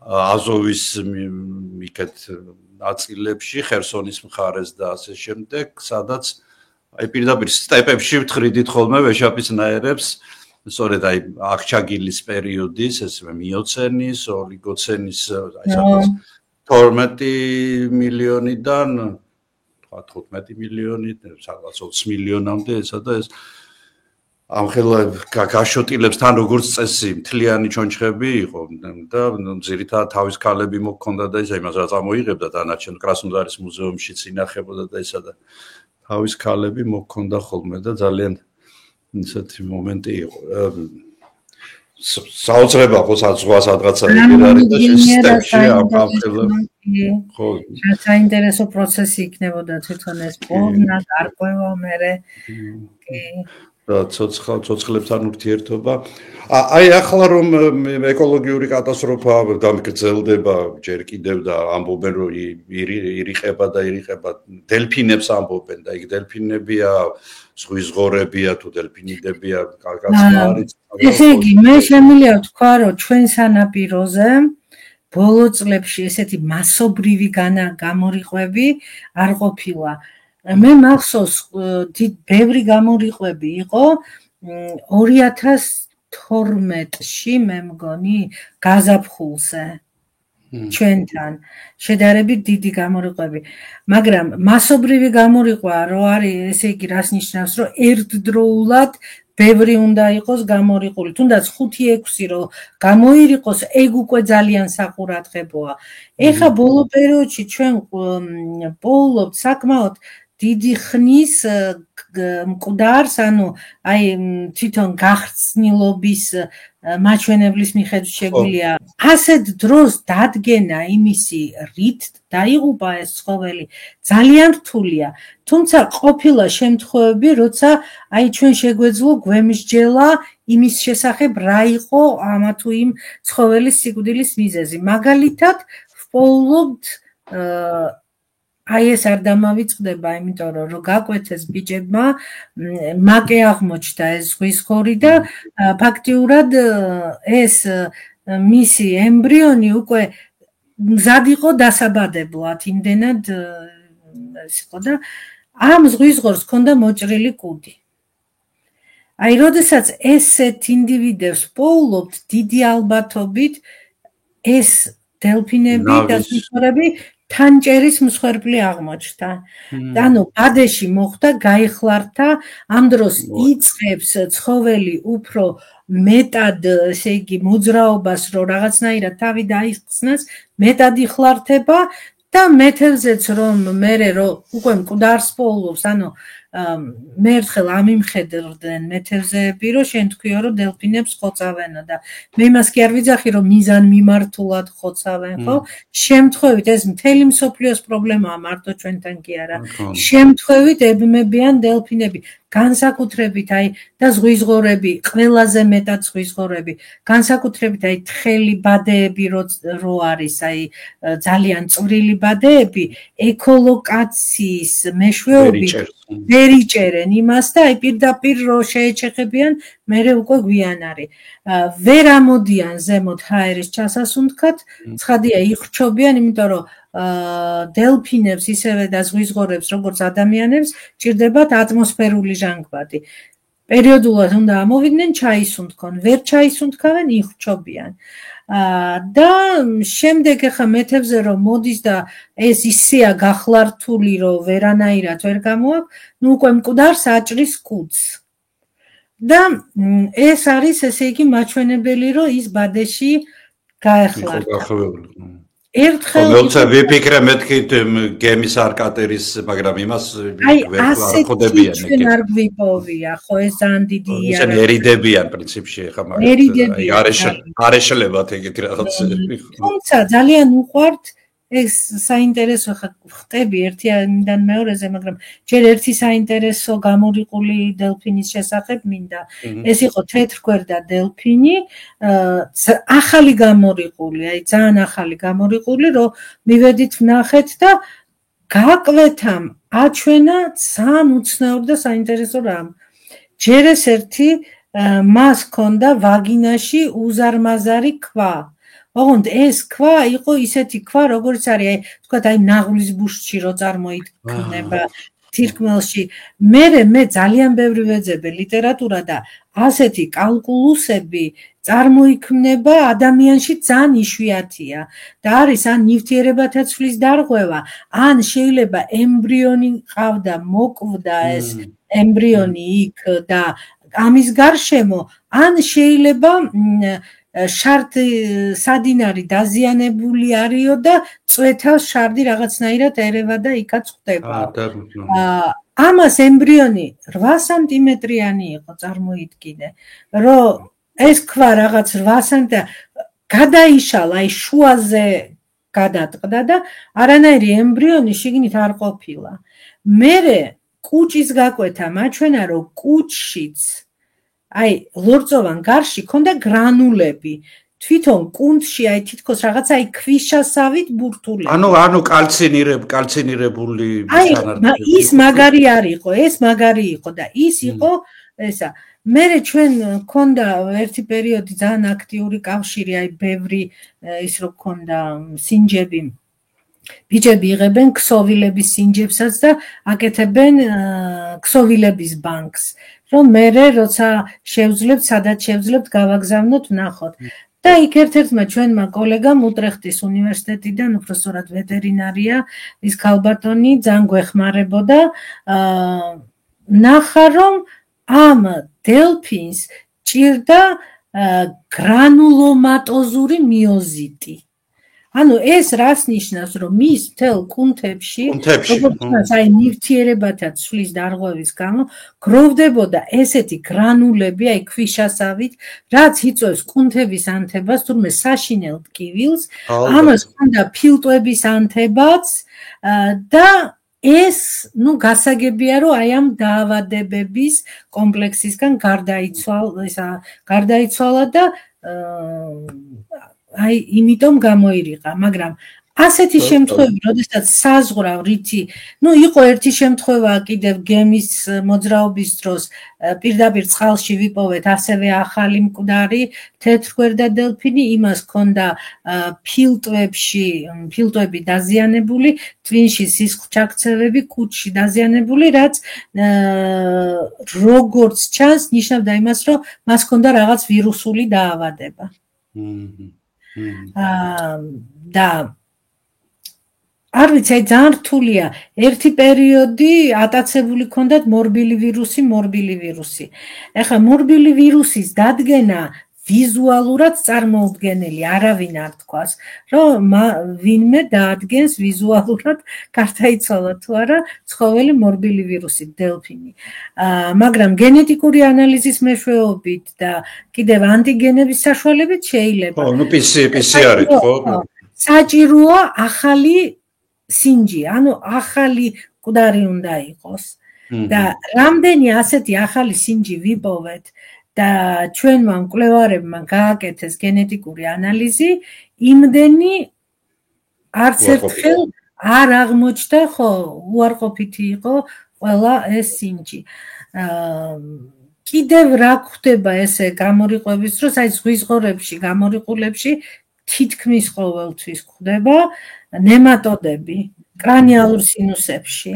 აზოვის იქეთ ნაწილებში, ხერსონის მხარეს და ასე შემდეგ, სადაც აი პირდაპირ სტეპებში ვთხრიდით ხოლმე ვეშაპისნაირებს, სწორედ აი აღჩაგილის პერიოდის, ესე მიოცენის, ოლიგოცენის, აი სადაც 12 მილიონიდან 15 მილიონი, სადღაც 20 მილიონამდე ესა და ეს ამხელა გაშოტილებსთან როგორც წესი მთლიანი ჩონჩხები იყო და ძირითადად თავის ქალები მოქონდა და ისა იმას რა წამოიღებდა დანარჩენ კრასნოდარის მუზეუმშიც ინახებოდა და ისა და თავის ქალები მოქონდა ხოლმე და ძალიან ისეთი მომენტი იყო. საოცრება ხო საზღვა სადღაცა ეგერ არის და სისტემაში ამხელა ხო საინტერესო პროცესი იქნებოდა თვითონ ეს პოვნა გარკვევა მერე ცოცხლებთან ურთიერთობა აი ახლა რომ ეკოლოგიური კატასტროფა დამგრძელდება ჯერ კიდევ და ამბობენ რომ ირიყება დელფინებს ამბობენ და იქ დელფინებია ზღვის ღორებია თუ დელფინიდებია კაცმა არის ესე იგი მე შემიძლია ვთქვა რომ ჩვენ სანაპიროზე ბოლო წლებში ესეთი მასობრივი გამორიყვები არ ყოფილა მე მახსოვს ბევრი გამორიყვები იყო 2012-ში მე მგონი გაზაფხულზე ჩვენთან შედარებით დიდი გამორიყვები მაგრამ მასობრივი გამორიყვა რო არის ესე იგი რას ნიშნავს რომ ერთდროულად ბევრი უნდა იყოს გამორიყული თუნდაც 5-6 რო გამოირიყოს ეგ უკვე ძალიან საყურადღებოა ეხა ბოლო პერიოდში ჩვენ პოულობთ საკმაოდ დიდი ხნის მკვდარს ანუ აი თვითონ გახსნილობის მაჩვენებლის მიხედვით შეგვიძლია ასეთ დროს დადგენა იმისი რით დაიღუპა ეს ცხოველი ძალიან რთულია თუმცა ყოფილა შემთხვევები როცა აი ჩვენ შეგვეძლო გვემსჯელა იმის შესახებ რა იყო ამა თუ იმ ცხოველის სიკვდილის მიზეზი მაგალითად ვპოულობთ აი ეს არ დამავიწყდება, იმიტომ რომ გაკვეთეს ბიჭებმა, მაკე აღმოჩნდა ეს ზღვის ხორი და ფაქტიურად ეს მისი ემბრიონი უკვე მზად იყო დასაბადებლად, იმდენად ის იყო და ამ ზღვის ხორს ჰქონდა მოჭრილი კუდი. აი, როდესაც ესეთ ინდივიდებს პოულობთ დიდი ალბათობით ეს დელფინები და ზღორები თანჭერის მსხვერპლი აღმოჩნდა. ანუ ბადეში მოხდა, გაიხლარდა, ამ დროს იწყებს ცხოველი უფრო მეტად, ესე იგი, მოძრაობას, რომ რაღაცნაირად თავი დაიხსნას, მეტად იხლართება და მეთევზეც რომ მერე რომ უკვე მკვდარს პოულობს, ანუ მე ერთხელ ამიმხედრდნენ მეთევზეები, რომ შენ თქვიო, რომ დელფინებს ხოცავენო და მე იმას კი არ ვიძახი, რომ მიზან მიმართულად ხოცავენ, ხო? შემთხვევით ეს მთელი მსოფლიოს პრობლემაა, მარტო ჩვენთან კი არა. შემთხვევით ებმებიან დელფინები, განსაკუთრებით აი და ზღვისღორები, ყველაზე მეტად ზღვისღორები, განსაკუთრებით აი თხელი ბადეები რო არის, აი ძალიან წვრილი ბადეები, ეკოლოკაციის მეშვეობით ვერ იჭერენ იმას და აი პირდაპირ რო შეეჩეხებიან, მერე უკვე გვიან არის. ვერ ამოდიან ზემოთ ჰაერის ჩასასუნთქად, ცხადია იხრჩობიან, იმიტომ რომ დელფინებს ისევე და ზღვისღორებს როგორც ადამიანებს ჭირდებათ ატმოსფერული ჟანგბადი. პერიოდულად უნდა ამოვიდნენ ჩაისუნთქონ, ვერ ჩაისუნთქავენ, იხრჩობიან. და შემდეგ ახლა მეთევზე რომ მოდის და ეს ისეა გახლართული რომ ვერანაირად ვერ გამოაქვს, ნუ უკვე მკვდარს აჭრის კუდს. და ეს არის ესე იგი მაჩვენებელი რომ ის ბადეში გაეხლარდა. ერთხელ ვიფიქრე მეთქით გემის არ კატერის, მაგრამ იმას ვერ ხდებიან ეგ. აი, არ გვიპოვია, ხო, ეს ძალიან დიდი იარაღი. ისინი ერიდებიან პრინციპში, ხა მაგრამ არ ეშლებათ ეგეთი რაღაცები. თუმცა ძალიან უყვართ ეს საინტერესო ხტები ერთიდან მეორეზე, მაგრამ ჯერ ერთი საინტერესო გამორიყული დელფინის შესახებ მინდა. ეს იყო თეთრგვერდა დელფინი, ახალი გამორიყული, აი ძალიან ახალი გამორიყული, რომ მივედით ვნახეთ და გაკვეთამ აჩვენა ძალიან უცნაური და საინტერესო რამ. ჯერ ეს ერთი მას ჰქონდა ვაგინაში უზარმაზარი ქვა. ოღონდ ეს ქვა იყო ისეთი ქვა, როგორც არის, აი, თქვათ, აი ნაღლის ბუშტში რო წარმოიქმნება თირკმელში. მე ძალიან ბევრი ვეძებე ლიტერატურა და ასეთი კალკულუსები წარმოიქმნება ადამიანში ძალიან იშვიათია და არის ან ნივთიერებათა ცვლის დარღვევა, ან შეიძლება ემბრიონი ყავდა, მოკვდა ეს ემბრიონი იქ და ამის გარშემო, ან შეიძლება შარდი სადინარი დაზიანებული არისო და წვეთავს შარდი რაღაცნაირად ერევა და იქაც ხდება. ამას ემბრიონი 8 სანტიმეტრიანი იყო წარმოიდგინე, რომ ეს ქვა რაღაც 800 და გადაიშალა, აი შუაზე გადატყდა და არანაირი ემბრიონი შიგნით არ ყოფილა. მერე კუჭის გაკვეთა მაჩვენა რომ კუჭშიც აი ლორწოვან გარში ქონდა გრანულები. თვითონ კუნთში აი თითქოს რაღაც აი ქვიშასავით ბურთულები. ანუ კალცინირებული თანარგები. ის მაგარი არ იყო, ეს მაგარი იყო და ის იყო ესა. მერე ჩვენ ქონდა ერთი პერიოდი ძალიან აქტიური კავშირი, აი ბევრი ის რო ქონდა სინჯები. ბიჭები იღებენ ქსოვილების სინჯებსაც და აკეთებენ ქსოვილების ბანკს, რომ მერე როცა შევძლებთ, სადაც შევძლებთ, გავაგზავნოთ, ვნახოთ. და იქ ერთ-ერთმა ჩვენმა კოლეგამ უტრეხტის უნივერსიტეტიდან, უბრალოდ ვეტერინარია, ის ქალბატონი ძალიან გვეხმარებოდა, ნახა რომ ამ დელფინს ჭირდა გრანულომატოზური მიოზიტი. ანუ ეს რას ნიშნავს, რომ მის მთელ კუნთებში, როგორც აი ნივთიერებათა ცვლის დარღვევის გამო, გროვდებოდა ესეთი გრანულები, აი ქვიშასავით, რაც იწვევს კუნთების ანთებას, თურმე საშინელ ტკივილს, ამას ჰქონდა ფილტვების ანთებაც და ეს, გასაგებია, რომ აი ამ დაავადებების კომპლექსისგან გარდაიცვალა და აი იმიტომ გამოირიყა, მაგრამ ასეთი შემთხვევები, როდესაც საზღვრა რითი, იყო ერთი შემთხვევა კიდევ გემის მოძრაობის დროს პირდაპირ წყალში ვიპოვეთ ასევე ახალი მკვდარი თეთრგვერდა დელფინი, იმას ჰქონდა ფილტვები დაზიანებული, ტვინში სისხლჩაქცევები, კუჭში დაზიანებული, რაც როგორც ჩანს, ნიშნავდა იმას, რომ მას ჰქონდა რაღაც ვირუსული დაავადება. და არ ვიცი, ძალიან რთულია. ერთი პერიოდი ატაცებული ჰქონდათ მორბილი ვირუსი. ეხლა მორბილი ვირუსის დადგენა ვიზუალურად წარმოუდგენელი, არავინ არ თქვას, რომ ვინმე დაადგენს ვიზუალურად, გარდაიცვალა თუ არა ცხოველი მორბილი ვირუსით, დელფინი. მაგრამ გენეტიკური ანალიზის მეშვეობით და კიდევ ანტიგენების საშუალებით შეიძლება. PCR-ით, ხო? საჭიროა ახალი სინჯი, ანუ ახალი მკვდარი უნდა იყოს. და რამდენი ასეთი ახალი სინჯი ვიპოვეთ და ჩვენმა მკვლევარებმა გააკეთეს გენეტიკური ანალიზი, იმდენი არც ერთხელ არ აღმოჩნდა, ხო, უარყოფითი იყო ყველა ეს სინჯი. კიდევ რა ხდება ესე გამორიყვების დროს, აი ზღვის ღორებში, გამორიყულებში თითქმის ყოველთვის ხდება ნემატოდები კრანიალურ სინუსებში.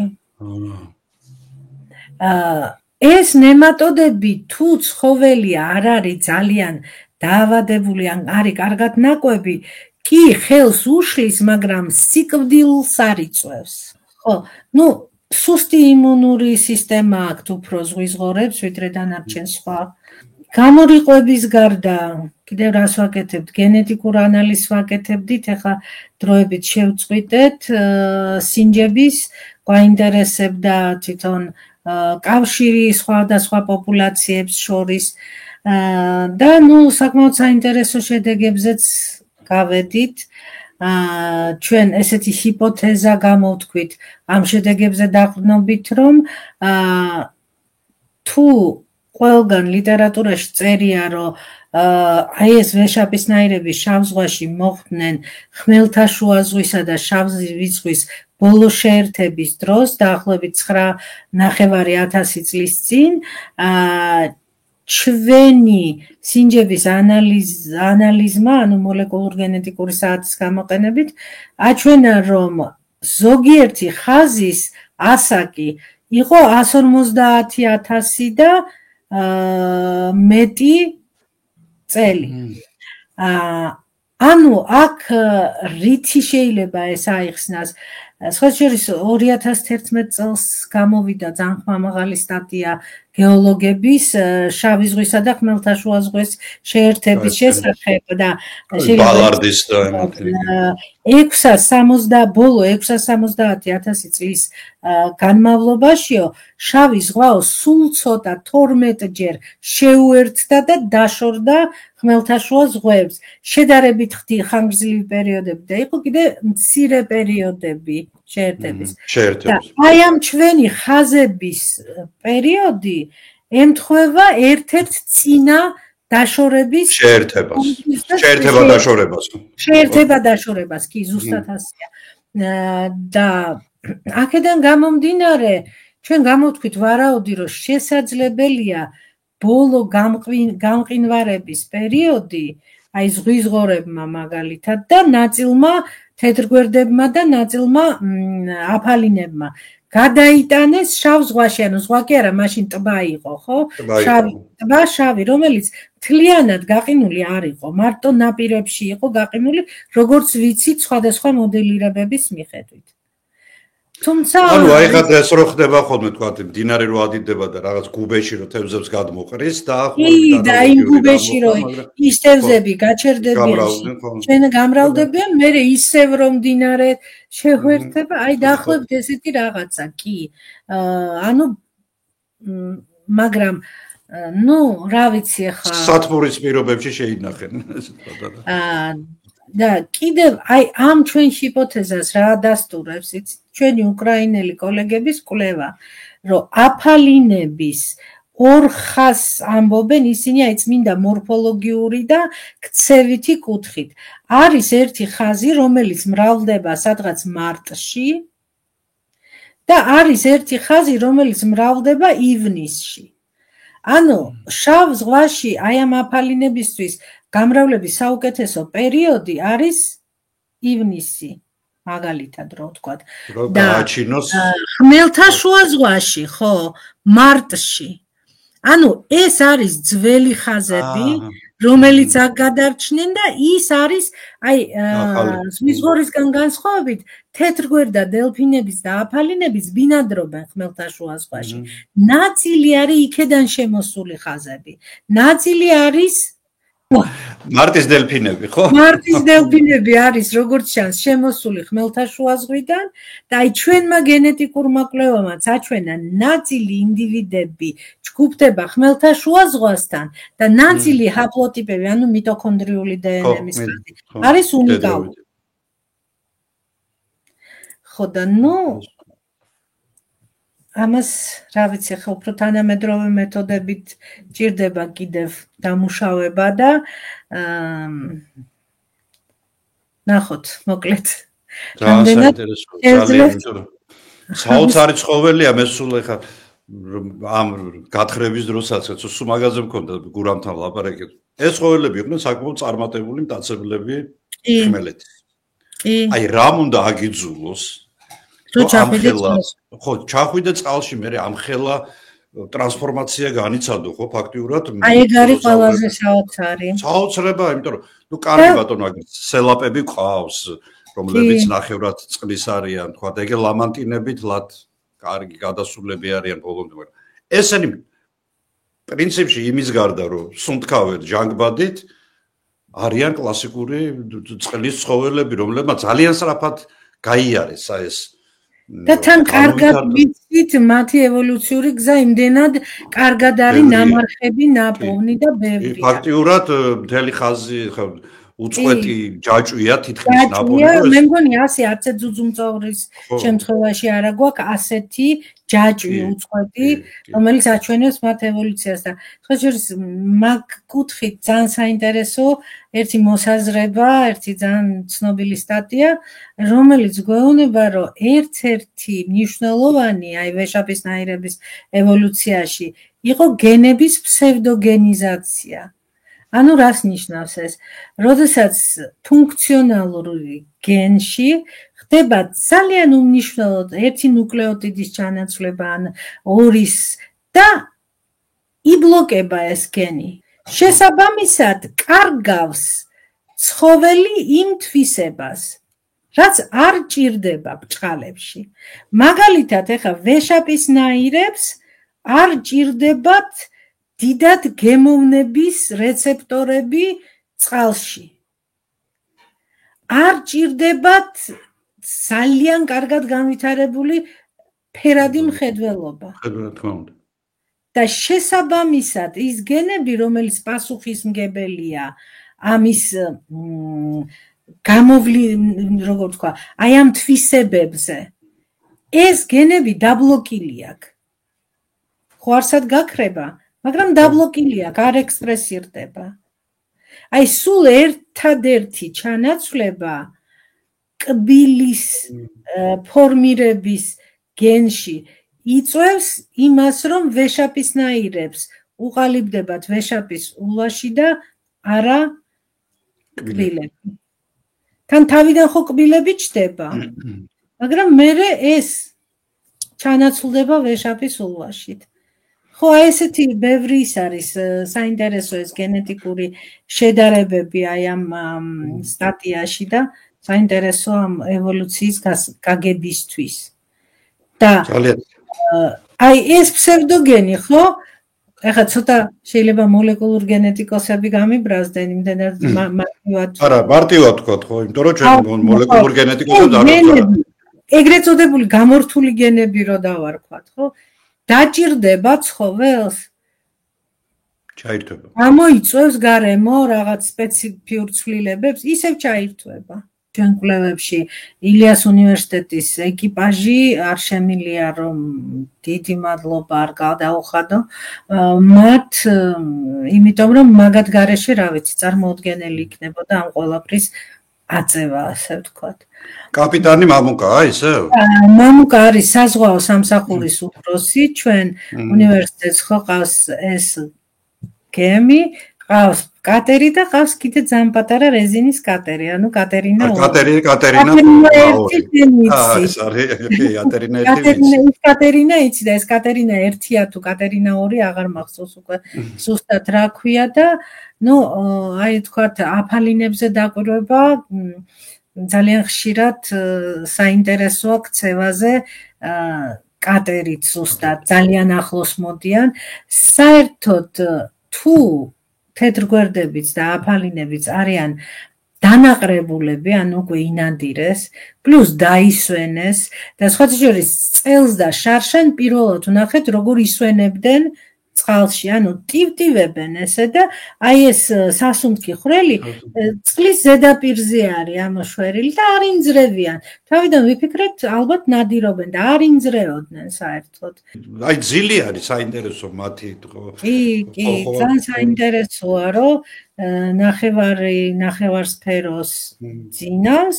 ეს ნემატოდები თუ ცხოველი არ არის ძალიან დაავადებული ან არის კარგად ნაკვები, კი ხელს უშლის, მაგრამ სიკვდილს არ იწვევს. ხო, სუსტი იმუნური სისტემა აქვს უფრო ზღვის ღორებს, ვიდრე დანარჩენ სხვა. გამორიყვების გარდა კიდევ რას ვაკეთებთ? გენეტიკურ ანალიზს ვაკეთებდით, ეხლა დროებით შევწყვიტეთ სინჯების, გვაინტერესებდა თვითონ კავშირი სხვადასხვა პოპულაციებს შორის და საკმაოდ საინტერესო შედეგებზეც გავედით. ჩვენ ესეთი ჰიპოთეზა გამოვთქვით ამ შედეგებზე დაყრდნობით, რომ თუ ყველგან ლიტერატურაში წერია, რომ აი ეს ვეშაპისნაირები შავ ზღვაში მოხვდნენ ხმელთაშუა ზღვისა და შავი ზღვის ბოლო შეერთების დროს, დაახლოებით 9,500 წლის წინ, ჩვენი სინჯების ანალიზმა, ანუ მოლეკულურ გენეტიკური საათის გამოყენებით, აჩვენა, რომ ზოგიერთი ხაზის ასაკი იყო 150,000 და მეტი წელი. ანუ აქ რითი შეიძლება ეს აიხსნას? სხვა შორის 2011 წელს გამოვიდა ძალიან ხმამაღალი სტატია გეოლოგების შავი ზღვისა და ხმელთაშუა ზღვის შეერთების შესახებ და ბალარდის და ბოლო 670,000 წლის განმავლობაშიო შავი ზღვაო სულ ცოტა 12 ჯერ შეუერთდა და დაშორდა ხმელთაშუა ზღვებს. შედარებით ხანგრძლივი პერიოდები და იყო კიდე მცირე პერიოდები შეერთების. და აი ამ ჩვენი ხაზების პერიოდი ემთხვევა ერთ-ერთ წინა დაშორების შეერთება დაშორებას კი ზუსტად ასია და აქედან გამომდინარე ჩვენ გამოვთქვით ვარაუდი რომ შესაძლებელია ბოლო გამყინვარების პერიოდი აი ზღვის ღორებმა მაგალითად და ნაწილმა თეთრგვერდებმა და ნაწილმა აფალინებმა გადაიტანეს შავ ზღვაში, ანუ ზღვა კი არა, მაშინ ტბა იყო, ხო? შავი, რომელიც მთლიანად გაყინული არ იყო, მარტო ნაპირებში იყო გაყინული, როგორც ვიცით, სხვადასხვა მოდელირებების მიხედვით. თუმცა ანუ აი ხა ეს რო ხდება ხოლმე თქვა, მდინარე რო ადიდება და რაღაც გუბეში რო თევზებს გადმოყრის და და იმ გუბეში რო ის თევზები გაჩერდებიან, ჩვენ გამრავლდებიან, მე ისევ რომ მდინარე შეხვერდება, აი დაახლოებით ესეთი რაღაცა, კი. ანუ მაგრამ რა ვიცი ახლა სათბურის პირობებში შეინახენ ეს თქვა და კიდევ აი ამ ჩვენ ჰიპოთეზას რა დასტურებს იცით ჩვენი უკრაინელი კოლეგების კვლევა რომ აფალინების ორ ხაზს ამბობენ ისინი აი წმინდა მორფოლოგიური და ქცევითი კუთხით არის ერთი ხაზი რომელიც მრავლდება სადღაც მარტში და არის ერთი ხაზი რომელიც მრავლდება ივნისში ანუ შავ ზღვაში აი ამ აფალინებისთვის გამრავლების საუკეთესო პერიოდი არის ივნისი მაგალითად რო ვთქვათ და აჩინოს ხმელთაშუა ზღვაში ხო მარტში ანუ ეს არის ძველი ხაზები რომელიც აქ გადარჩნენ და ის არის აი ზღვის ღორისგან განსხვავებით თეთრგვერდა დელფინების და აფალინების ბინადრობენ ხმელთაშუა ზღვაში ნაწილი არის იქედან შემოსული ხაზები ნაწილი არის მარტის დელფინები ხო? მარტის დელფინები არის როგორც ჩანს შემოსული ხმელთაშუა ზღვიდან და აი ჩვენმა გენეტიკურმა კვლევამაც აჩვენა ნაწილი ინდივიდები ჯგუფდება ხმელთაშუა ზღვასთან და ნაწილი ჰაპლოტიპები ანუ მიტოქონდრიული დნმ-ის არის უნიკალური. ხო და ამას რა ვიცი ხო უფრო თანამედროვე მეთოდებით ჭირდება კიდევ დამუშავება და ნახოთ მოკლედ რამდენად საოცარი ცხოველია მე სულ ეხა ამ გათხრების დროსაც სულ მაგაზე მქონდა გურამთან ლაპარაკი ეს ცხოველები იყვნენ საკმაოდ წარმატებული მტაცებლები ხმელეთის აი რამ უნდა აგიძულოს ხო ჩახვიდე წყალში მე ამხელა ტრანსფორმაცია განიცადო ხო ფაქტიურად აი ეგ არის ყველაზე საოცარი საოცრება იმიტომ რომ კარგი ბატონო სელაპები ყავს რომლებიც ნახევრად წყლის არიან თქვა და ეგ ლამანტინებით ლად კარგი გადასულები არიან ბოლომდე მაგრამ ესენი პრინციპში იმის გარდა რომ სუნთქავენ ჯანგბადით არიან კლასიკური წყლის ცხოველები რომლებმაც ძალიან სწრაფად გაიარეს ეს და თან კარგად ვიცით მათი ევოლუციური გზა იმდენად კარგად არის ნამარხები ნაპოვნი და ბევრია. ფაქტიურად მთელი ხაზი უწყვეტი ჯაჭვია თითქმის ნაპოვნი. მე მგონი 100 ძუძუმწოვრის შემთხვევაში არა გვაქვს ასეთი ჯაჭვი უწყვეტი, რომელიც აჩვენებს მათ ევოლუციას და ხოჭერის მაგ კუთხით ძალიან საინტერესო ერთი მოსაზრება, ერთი ძალიან ცნობილი სტატია, რომელიც გვეუბნება, რომ ერთ-ერთი მნიშვნელოვანი აი ვეშაპისნაირების ევოლუციაში იყო გენების ფსევდოგენიზაცია. ანუ რას ნიშნავს ეს? როდესაც ფუნქციონალური გენში ხდება ძალიან უმნიშვნელოდ ერთი ნუკლეოტიდის ჩანაცვლება ან ორის და იბლოკება ეს გენი. შესაბამისად, კარგავს ცხოველი იმ თვისებას, რაც არ ჭირდება ბჭყალებში. მაგალითად, ეხა ვეშაპისნაირებს არ ჭირდებათ დიდად გემოვნების რეცეპტორები წყალში. არ ჭირდებათ ძალიან კარგად განვითარებული ფერადი მხედველობა. თქმა უნდა. და შესაბამისად ის გენები, რომელიც პასუხისმგებელია ამის როგორ თქვა, აი ამ თვისებებზე, ეს გენები დაბლოკილი აქვს. ხო არსად გაქრება, მაგრამ დაბლოკილი აქვს, არ ექსპრესირდება. აი სულ ერთადერთი ჩანაცვლება კბილის ფორმირების გენში იწვევს იმას, რომ ვეშაპისნაირებს უყალიბდებათ ვეშაპის ულვაში და არა კბილები. თან თავიდან ხო კბილები ჩდება, მაგრამ მერე ეს ჩანაცვლდება ვეშაპის ულვაშით. ხო, აი ესეთი ბევრი ის არის საინტერესო ეს გენეტიკური შედარებები აი ამ სტატიაში და საინტერესო ამ ევოლუციის გაგებისთვის. და აი ეს ფსევდოგენი ხო? ეხლა ცოტა შეიძლება მოლეკულურ გენეტიკოსები გამიბრაზდნენ იმდენად მარტივად. არა, მარტივად თქვა ხო, იმიტომ რომ ჩვენ მოლეკულურ გენეტიკოსებს არ ვიყავით. ეგრეთ წოდებული გამორთული გენები რო დავარქვათ, ხო? დაჭირდება ცხოველს? ჩაირთვება. გამოიწვევს გარემო რაღაც სპეციფიურ ცვლილებებს, ისევ ჩაირთვება. ჩვენ კვლევებში ილიას უნივერსიტეტის ეკიპაჟი არ შემილია რომ დიდი მადლობა არ გადაუხადო მათ, იმიტომ რომ მაგათ გარეშე რა ვიცი, წარმოუდგენელი იქნებოდა ამ ყველაფრის აწევა, ასე ვთქვათ. კაპიტანი მამუკაა ისევ? მამუკა არის საზღვაო სამსახურის უფროსი, ჩვენ უნივერსიტეტს ხო ყავს ეს გემი, ყავს კატერი და ყავს კიდე ძალიან პატარა რეზინის კატერი, ანუ კატერინა. კატერინა. კატერინა იცი და ეს კატერინა 1-ია თუ კატერინა 2 აღარ მახსოვს უკვე ზუსტად რა ქვია და ნუ აი თქვათ აფალინებზე დაკვირვება ძალიან ხშირად საინტერესოა ქცევაზე კატერით ზუსტად ძალიან ახლოს მოდიან. საერთოდ თუ თეთრგვერდებიც და აფალინებიც არიან დანაყრებულები, ანუ უკვე ინანდირეს, პლუს დაისვენეს და სხვათა შორის წელს და შარშან პირველად ვნახეთ როგორ ისვენებდნენ წყალში, ანუ ტივტივებენ ესე და აი ეს სასუნთქი ხვრელი წყლის ზედაპირზე არის ამოშვერილი და არ ინძრევიან. თავიდან ვიფიქრეთ ალბათ ნადირობენ და არ ინძრეოდნენ საერთოდ. აი ძილი არის საინტერესო მათი კი, ძალიან საინტერესოა, რომ ნახევარსფეროს ძინავს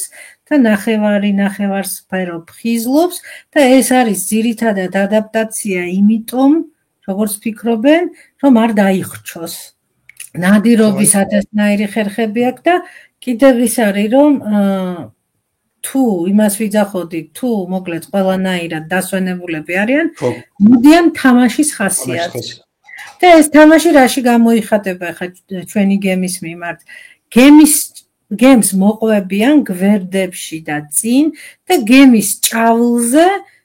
და ნახევარსფერო ფხიზლობს და ეს არის ძირითადად ადაპტაცია იმიტომ როგორც ფიქრობენ, რომ არ დაიხრჩოს. ნადირობის ათასნაირი ხერხები აქვს და კიდევ ის არის, რომ თუ იმას ვიძახოდით, თუ მოკლედ ყველანაირად დასვენებულები არიან, მოდიან თამაშის ხასიათს. და ეს თამაში რაში გამოიხატება ხა ჩვენი გემის მიმართ? გემს მოყვებიან გვერდებში და წინ და გემის ჭავლზე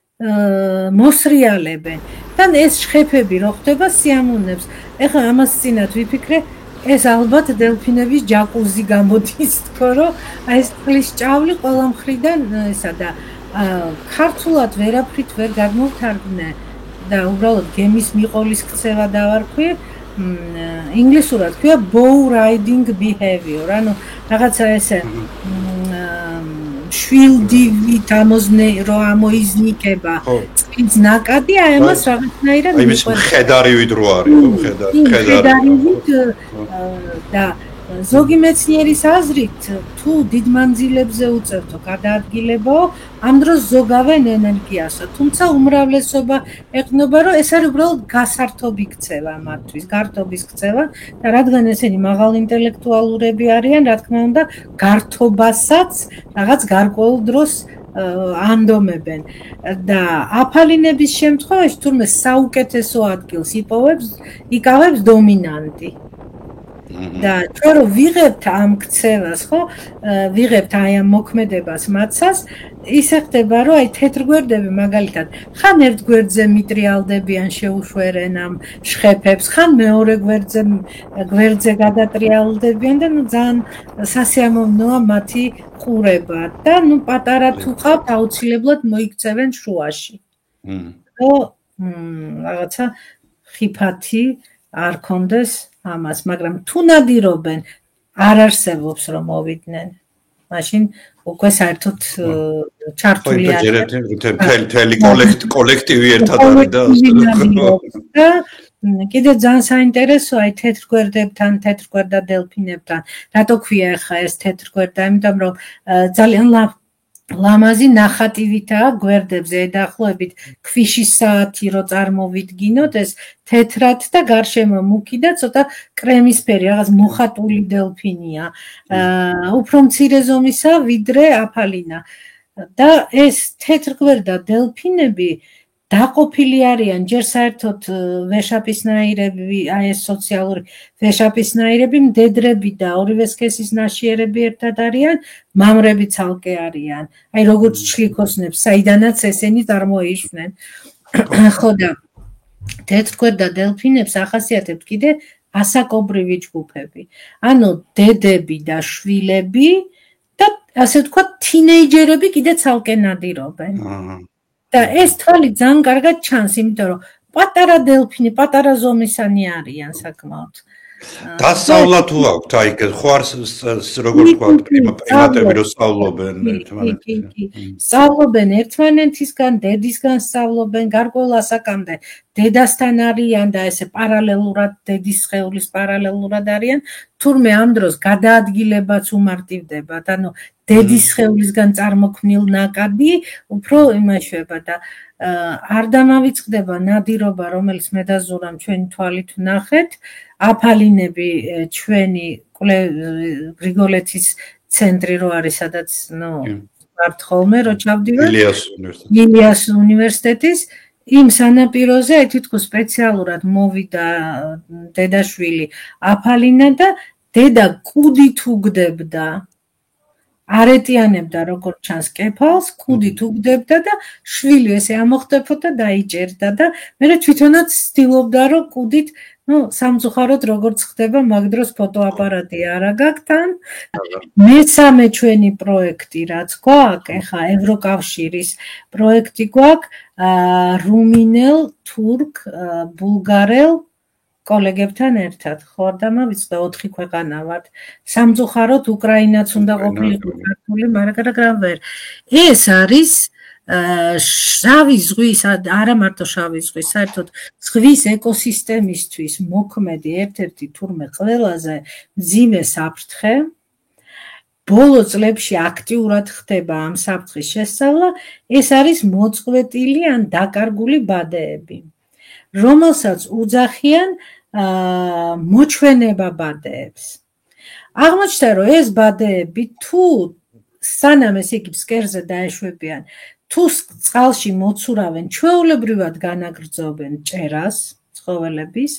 მოსრიალებენ. და ეს შხეფები რო ხდება სიამოვნებს. ეხლა ამას წინათ ვიფიქრე, ეს ალბათ დელფინების ჯაკუზი გამოდის, თქო რომ აი ეს წყლის ჭავლი ყველა მხრიდან ისა და ქართულად ვერაფრით ვერ გამოვთარგმნე და უბრალოდ გემის მიყოლის ქცევა დავარქვი. ინგლისურად ქვია bow riding behavior, ანუ რაღაცა ესე შვილდივით რო ამოიზნიკება წყლის ნაკადი, აი ამას რაღაცნაირად აი ეს მხედარივით რო არის, მხედარივით და ზოგი მეცნიერის აზრით, თუ დიდ მანძილებზე უწევთო გადაადგილებაო, ამ დროს ზოგავენ ენერგიასო, თუმცა უმრავლესობა ეყნობა, რომ ეს არის უბრალოდ გასართობი ქცევა მათთვის, გართობის ქცევა და რადგან ესენი მაღალ ინტელექტუალურები არიან, რა თქმა უნდა, გართობასაც რაღაც გარკვეულ დროს ანდომებენ და აფალინების შემთხვევაში თურმე საუკეთესო ადგილს იკავებს დომინანტი. და ჩვენ რო ვიღებთ ამ ქცევას, ხო, ვიღებთ აი ამ მოქმედებას მათსას, ისე ხდება, რომ აი თეთრგვერდები მაგალითად, ხან ერთ გვერდზე მიტრიალდებიან, შეუშვერენ ამ შხეფებს, ხან მეორე გვერდზე გადატრიალდებიან და ნუ ძალიან სასიამოვნოა მათი ყურება და ნუ პატარა თუ ყავთ, აუცილებლად მოიქცევენ შუაში. რაღაცა ხიფათი არ კონდეს ამას, მაგრამ თუ ნადირობენ არ არსებობს რომ მოვიდნენ. მაშინ უკვე საერთოდ ჩართული არის. თელი კოლექტივი ერთად არის და კიდე ძალიან საინტერესოა აი თეთრგვერდებთან, თეთრგვერდა დელფინებთან. რატო ქვია ახლა ეს თეთრგვერდა? იმიტომ რომ ძალიან ლამაზი ნახატივითაა გვერდებზე დაახლოებით ქვიშის საათი რო წარმოვიდგინოთ ეს თეთრად და გარშემო მუქი და ცოტა კრემისფერი რაღაც მოხატული დელფინია. უფრო მცირე ზომისა ვიდრე აფალინა. და ეს თეთრგვერდა დელფინები დაყოფილი არიან ჯერ საერთოდ ვეშაპისნაირები, აი ეს სოციალური ვეშაპისნაირები, მდედრები და ორივე სქესის ნაშიერები ერთად არიან, მამრები ცალკე არიან. აი როგორც ჩლიქოსნებს, საიდანაც ესენი წარმოიშვნენ. ხო და თეთრგვერდა დელფინებს ახასიათებთ კიდე ასაკობრივი ჯგუფები. ანუ დედები და შვილები და ასე ვთქვათ თინეიჯერები კიდე ცალკე ნადირობენ. და ეს თვალი ძალიან კარგად ჩანს, იმიტომ რომ პატარა დელფინი, პატარა ზომისანი არიან საკმაოდ. დასწავლა თუ აქვთ, აი ხო არის როგორ თქვა პრიმატები რო სწავლობენ ერთმანეთისგან. სწავლობენ ერთმანეთისგან, დედისგან სწავლობენ, გარკვეულ ასაკამდე დედასთან არიან და ესე პარალელურად დედის სხეულის პარალელურად არიან, თურმე ამ დროს გადაადგილებაც უმარტივდებათ, ანუ დედის სხეულისგან წარმოქმნილ ნაკადი უფრო იმაშება და არ დამავიწყდება ნადირობა, რომელიც მე და ზურამ ჩვენი თვალით ვნახეთ, აფალინები ჩვენი გრიგოლეთის ცენტრი რო არის, სადაც ნუ ვართ ხოლმე რო ჩავდივარ ილიას უნივერსიტეტის იმ სანაპიროზე თითქოს სპეციალურად მოვიდა დედაშვილი აფალინა და დედა კუდით უგდებდა არეტიანებდა როგორც ჩანს კეფალს, კუდით უგდებდა და შვილი ესე ამოხდებოდა და დაიჭერდა და მე თვითონაც ცდილობდა რომ კუდით სამწუხაროდ როგორც ხდება მაგ დროს ფოტოაპარატი არა გაქვს. მესამე ჩვენი პროექტი რაც გვაქვს, ეხა ევროკავშირის პროექტი გვაქვს რუმინელ, თურქ, ბულგარელ კოლეგებთან ერთად. ხო და მოვიწყდა 4 ქვეყანა ვართ. სამწუხაროდ უკრაინაც უნდა ყოფილიყო ქართული, მაგრამ ვერ. ეს არის შავი ზღვის, არა მარტო შავი ზღვის, საერთოდ ზღვის ეკოსისტემისთვის მოქმედი ერთ-ერთი თურმე ყველაზე მძიმე საფრთხე. ბოლო წლებში აქტიურად ხდება ამ საფრთხის შესწავლა, ეს არის მოწყვეტილი ან დაკარგული ბადეები, რომელსაც უძახიან მოჩვენება ბადეებს. აღმოჩნდა, რომ ეს ბადეები თუ სანამ ესე იგი ფსკერზე დაეშვებიან, თუ წყალში მოცურავენ, ჩვეულებრივად განაგრძობენ ჭერას ცხოველების,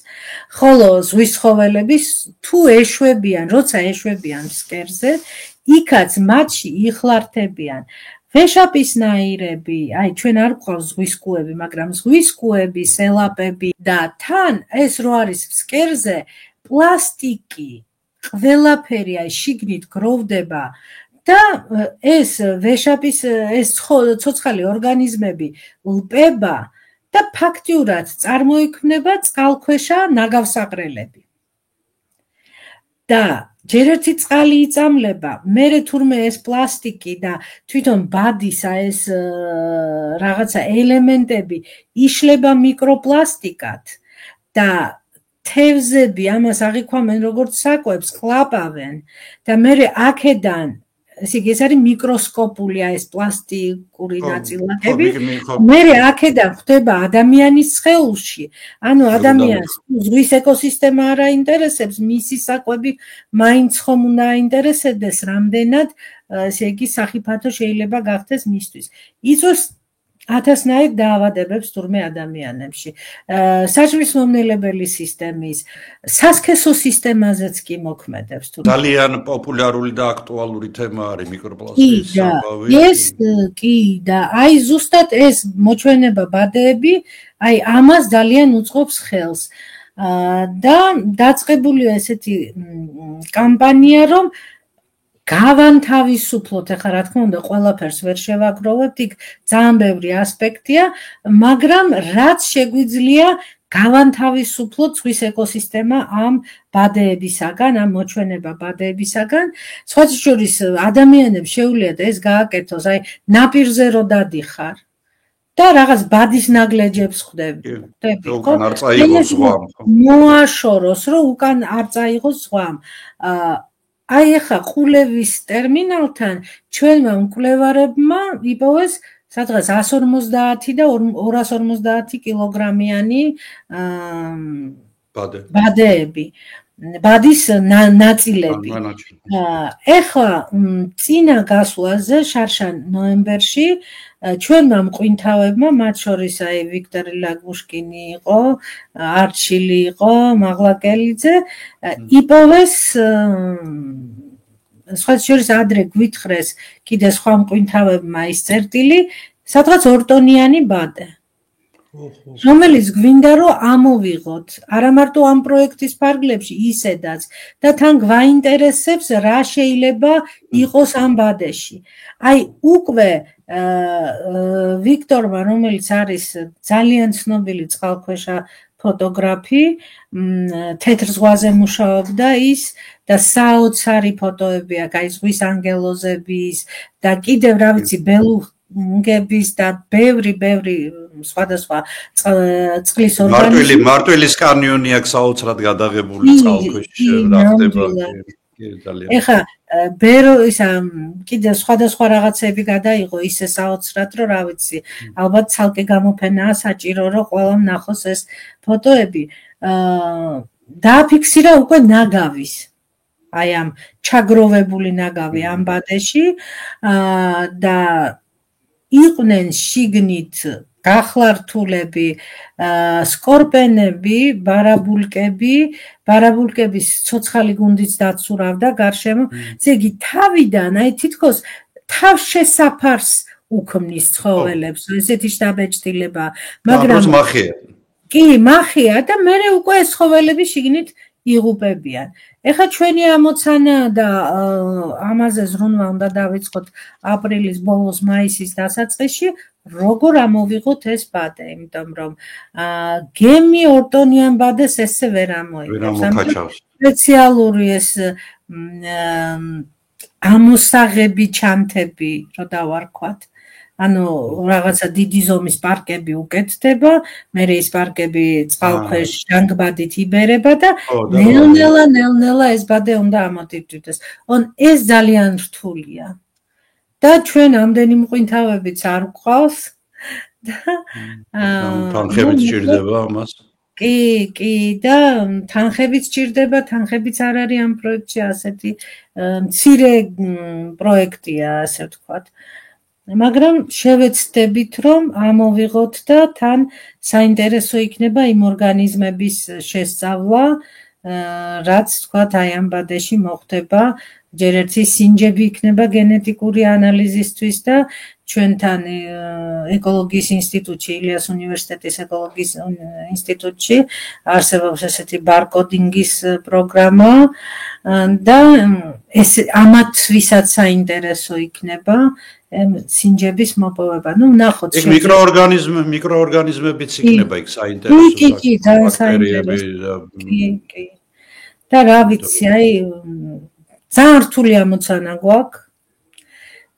ხოლო ზღვის ცხოველების თუ ეშვებიან, როცა ეშვებიან ფსკერზე, იქაც მათში იხლართებიან ვეშაპისნაირები, აი ჩვენ არ გვყავს ზღვის კუები, მაგრამ ზღვის კუები, სელაპები და თან ეს რო არის ფსკერზე, პლასტიკი, ყველაფერი აი შიგნით გროვდება და ეს ვეშაპის ეს ცოცხალი ორგანიზმები ლპება და ფაქტიურად წარმოიქმნება წყალქვეშა ნაგავსაყრელები. და ჯერ ერთი წყალი იწამლება, მერე თურმე ეს პლასტიკი და თვითონ ბადისა ეს რაღაცა ელემენტები იშლება მიკროპლასტიკად და თევზები ამას აღიქვამენ როგორც საკვებს, ყლაპავენ და მერე აქედან ესე იგი ეს არის მიკროსკოპული ეს პლასტიკური ნაწილაკები. მერე აქედან ხდება ადამიანის სხეულში. ანუ ადამიანს ზღვის ეკოსისტემა არ აინტერესებს, მისი საკვები მაინც ხომ უნდა აინტერესებდეს, რამდენად ესე იგი სახიფათო შეიძლება გახდეს მისთვის. იწვევს ათასნაირ დაავადებებს თურმე ადამიანებში. საჭმლის მომნელებელი სისტემის, სასქესო სისტემაზეც კი მოქმედებს. ძალიან პოპულარული და აქტუალური თემა არის მიკროპლასტიკის ამბავი. ეს კი და აი ზუსტად ეს მოჩვენება ბადეები, აი ამას ძალიან უწყობს ხელს. და დაწყებულია ესეთი კამპანია, რომ გავანთავისუფლოთ, ეხლა რა თქმა უნდა, ყველაფერს ვერ შევაგროვებთ, იქ ძალიან ბევრი ასპექტია, მაგრამ რაც შეგვიძლია გავანთავისუფლოთ ზღვის ეკოსისტემა ამ ბადეებისაგან, ამ მოჩვენება ბადეებისაგან. სხვა შორის ადამიანებს შეუძლიათ ეს გააკეთოს, აი ნაპირზე რო დადიხარ და რაღაც ბადის ნაგლეჯებს ხვდები, უკან არ წაიღოს ზღვამ. მოაშოროს, რომ უკან არ წაიღოს ზღვამ. აი ახლა ყულევის ტერმინალთან ჩვენმა მკვლევარებმა იპოვეს სადღაც 150 და 250 კილოგრამიანი ბადეები, ბადის ნაწილები. ეხლა წინა გასვლაზე შარშან ნოემბერში ჩვენმა მყინთავებმა, მათ შორის აი ვიქტორ ლაგუშკინი იყო, არჩილი იყო, მაღლაკელიძე, იპოვეს სხვა შორის ადრე გვითხრეს კიდე სხვა მყინთავებმა ის წერტილი, სადღაც 2 ტონიანი ბადე. რომელიც გვინდა რომ ამოვიღოთ არა მარტო ამ პროექტის ფარგლებში, ისედაც და თან გვაინტერესებს რა შეიძლება იყოს ამ ბადეში. აი უკვე ვიქტორმა, რომელიც არის ძალიან ცნობილი წყალქვეშა ფოტოგრაფი, თეთრ ზღვაზე მუშაობდა ის და საოცარი ფოტოები აქვს, აი ზღვის ანგელოზების და კიდევ რა ვიცი ბელუღების და ბევრი სხვადასხვა წყლის ორგანიზმი. მარტვილის კანიონი აქვს საოცრად გადაღებული წყალქვეშ რა ხდება. ეხლა კიდე სხვადასხვა რაღაცები გადაიღო ისე საოცრად, რომ რა ვიცი, ალბათ ცალკე გამოფენაა საჭირო, რომ ყველამ ნახოს ეს ფოტოები. დააფიქსირა უკვე ნაგავის, აი ამ ჩაგროვებული ნაგავი ამ ბადეში და იყვნენ შიგნით გახლართულები, სკორპენები, ბარაბულკების ცოცხალი გუნდიც დაცურავდა გარშემო. ესე იგი თავიდან აი თითქოს თავშესაფარს უქმნის ცხოველებს, ესეთი შთაბეჭდილება, მაგრამ კი, მახია და მერე უკვე ეს ცხოველები შიგნით იღუპებიან. ეხლა ჩვენი ამოცანა და ამაზე ზრუნვა უნდა დავიწყოთ აპრილის ბოლოს, მაისის დასაწყისში, როგორ ამოვიღოთ ეს ბადე, იმიტომ რომ გემი 2 ტონიან ბადეს ესე ვერ ამოიღებს. სპეციალური ეს ამოსაღები ჩანთები, რო დავარქვათ. ანუ რაღაცა დიდი ზომის პარკები უკეთდება, მერე ის პარკები წყალქვეშ ჟანგბადით იბერება და ნელ-ნელა ეს ბადე უნდა ამოდივდეს. ეს ძალიან რთულია. და ჩვენ ამდენი მყინთავებიც არ გვყავს და თანხებიც სჭირდება ამას. კი და თანხებიც სჭირდება, თანხებიც არ არის ამ პროექტში, ასეთი მცირე პროექტია, ასე ვთქვათ. მაგრამ შევეცდებით, რომ ამოვიღოთ და თან საინტერესო იქნება იმ ორგანიზმების შესწავლა, რაც თქვათ აი ამ ბადეში მოხდება. ჯერ ერთი სინჯები იქნება გენეტიკური ანალიზისთვის და ჩვენთან ეკოლოგიის ინსტიტუტში, ილიას უნივერსიტეტის ეკოლოგიის ინსტიტუტში არსებობს ესეთი ბარკოდინგის პროგრამა და ეს ამათ ვისაც საინტერესო იქნება სინჯების მოპოვება. ნუ ნახოთ. ეს მიკროორგანიზმებიც იქნება იქ საინტერესო. კი, ძალიან საინტერესო. კი. და რა ვიცი, აი ძალიან რთული ამოცანა გვაქვს.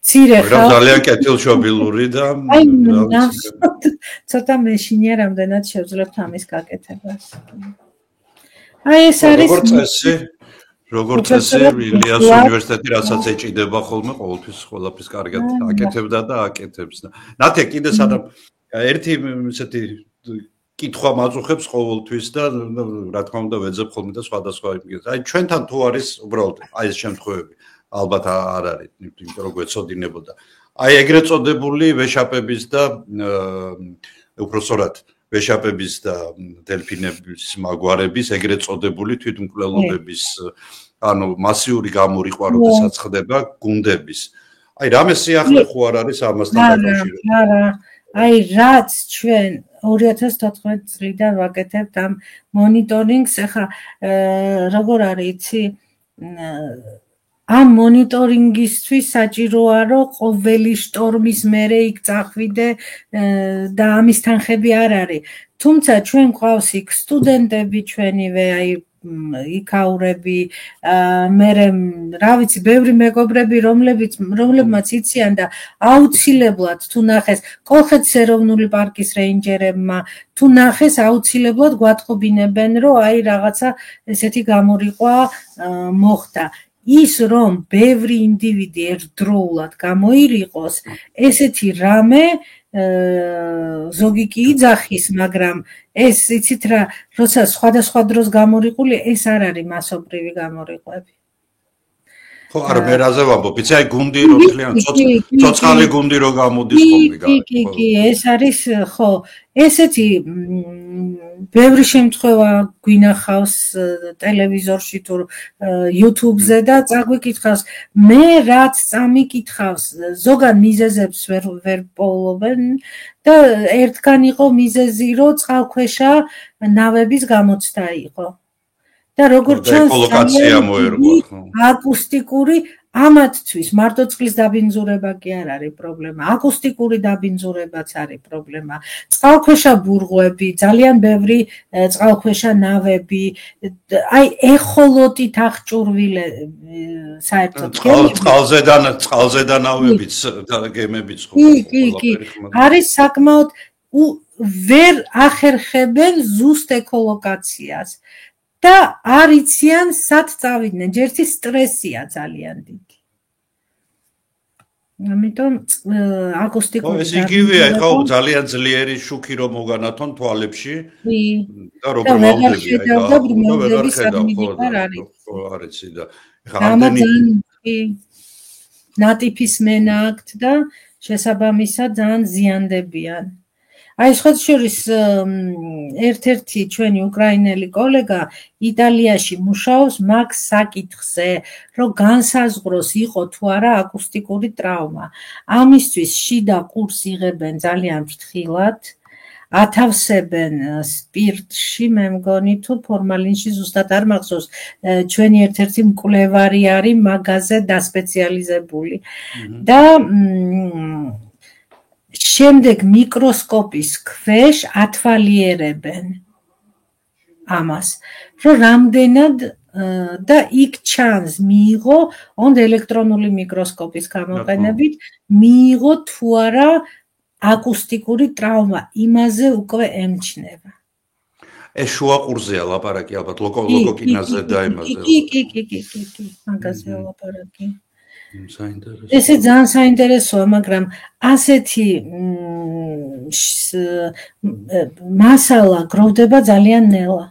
მცირე ხალხი ძალიან კეთილშობილური და ცოტა მეშინია რამდენად შევძლებთ ამის გაკეთებას. აი ეს არის როგორც წესი ილიას უნივერსიტეტი რასაც ეჭიდება ხოლმე ყოველთვის ყველაფერს კარგად აკეთებდა და აკეთებს. ნათე კიდე სადამ ერთი ესეთი კითხვა მაწუხებს ყოველთვის და რა თქმა უნდა ვეძებ ხოლმე და სხვადასხვა იმის. აი ჩვენთან თუ არის უბრალოდ აი ეს შემთხვევები, ალბათ არ არის, იმიტომ რომ გვეცოდინებოდა. აი ეგრეთ წოდებული ვეშაპების და უпроსორად ვეშაპების და დელფინების მაგვარების ეგრეთ წოდებული თვითმკვლელობების ანუ მასიური გამორიყვა როდესაც ხდება გუნდების. აი რამე სიახლე ხო არ არის ამასთან დაკავშირებით? არა, აი რაც ჩვენ 2014 წლიდან ვაკეთებთ ამ მონიტორინგს, ახლა როგორ არის იცი ამ მონიტორინგისთვის საჭიროა რომ ყოველი შტორმის მერე იქ წახვიდე და ამის თანხები არ არის. თუმცა ჩვენ გვყავს იქ სტუდენტები ჩვენივე, აი იქაურები, მერე რა ვიცი, ბევრი მეგობრები, რომლებმაც იციან და აუცილებლად თუ ნახეს კოლხეთის ეროვნული პარკის რეინჯერებმა, თუ ნახეს აუცილებლად გვატყობინებენ, რომ აი რაღაცა ესეთი გამორიყვა მოხდა. ის რომ ბევრი ინდივიდი ერთდროულად გამოირიყოს, ესეთი რამე ზოგი კი იძახის, მაგრამ ეს იცით რა, როცა სხვადასხვა დროს გამორიყული, ეს არ არის მასობრივი გამორიყვები. ხო, არა, მე რაზე ვამბობ, იცი, აი გუნდი რო თლიან, ცოცხალი გუნდი რო გამოდის ხოლმე. კი, ეს არის, ხო, ესეთი ბევრი შემთხვევა გვინახავს ტელევიზორში თუ YouTube-ზე და წაგვიკითხავს, მე რაც წამიკითხავს, ზოგან მიზეზებს ვერ პოულობენ და ერთგან იყო მიზეზი, რომ წყალქვეშა ნავების გამოცდა იყო. და როგორც ჩანს, ეკოლოკაცია მოერგვა, ხო. აკუსტიკური ამათთვის მარტო წყლის დაბინძურება კი არ არის პრობლემა, აკუსტიკური დაბინძურებაც არის პრობლემა. წყალქვეშა ბურღვები, ძალიან ბევრი წყალქვეშა ნავები, აი ეხოლოტით აღჭურვილე საერთოდ წყალზე ნავებიც და გემებიც ხო. კი. არის საკმაოდ ვერ ახერხებენ ზუსტ ეკოლოკაციას. და არ იციან სად წავიდნენ, ჯერთი სტრესია ძალიან დიდი. ამიტომ აკუსტიკური ეს იგივეა, ხო, ძალიან ძლიერი შუქი რომ მოგანათონ თვალებში და როგორ მოვდები, ხო, არიცი და ეხლა ამდენი ნატიფის მენა აქვთ და შესაბამისად ძალიან ზიანდებიან. აი სხვათა შორის ერთ-ერთი ჩვენი უკრაინელი კოლეგა იტალიაში მუშაობს მაგ საკითხზე, რომ განსაზღვროს იყო თუ არა აკუსტიკური ტრავმა. ამისთვის შიდა კურს იღებენ ძალიან ფრთხილად, ათავსებენ სპირტში, მე მგონი თუ ფორმალინში, ზუსტად არ მახსოვს, ჩვენი ერთ-ერთი მკვლევარი არის მაგაზე დასპეციალიზებული და შემდეგ მიკროსკოპის ქვეშ ათვალიერებენ ამას, რომ რამდენად და იქ ჩანს მიიღო, ond ელექტრონული მიკროსკოპის გამოყენებით მიიღო თუ არა აკუსტიკური ტრავმა, იმაზე უკვე ემჩნევა. ეს შუა ყურზეა ლაპარაკი ალბათ, ლოკოკინაზე და იმაზე. კი, მაგაზეა ლაპარაკი. ესე ძალიან საინტერესოა, მაგრამ ასეთი მასალა გროვდება ძალიან ნელა.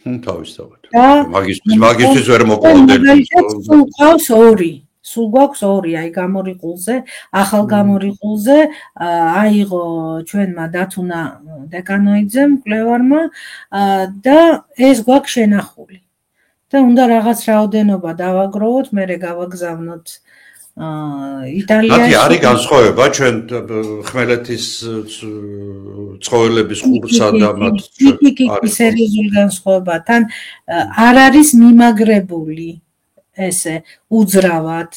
თავისთავად. მაგისტრის ვერ მოკლოდები. სულ გვაქვს ორი, აი გამორიყულზე, ახალ გამორიყულზე აიღო ჩვენმა დათუნა დეკანოიძემ, მკვლევარმა და ეს გვაქვს შენახული. და უნდა რაღაც რაოდენობა დავაგროვოთ, მერე გავაგზავნოთ იტალიაში. არის განსხვავება ჩვენ ხმელეთის ცხოველების ყურსა და მათ არის სერიოზული განსხვავება. თან არ არის მიმაგრებული ესე უძრავად.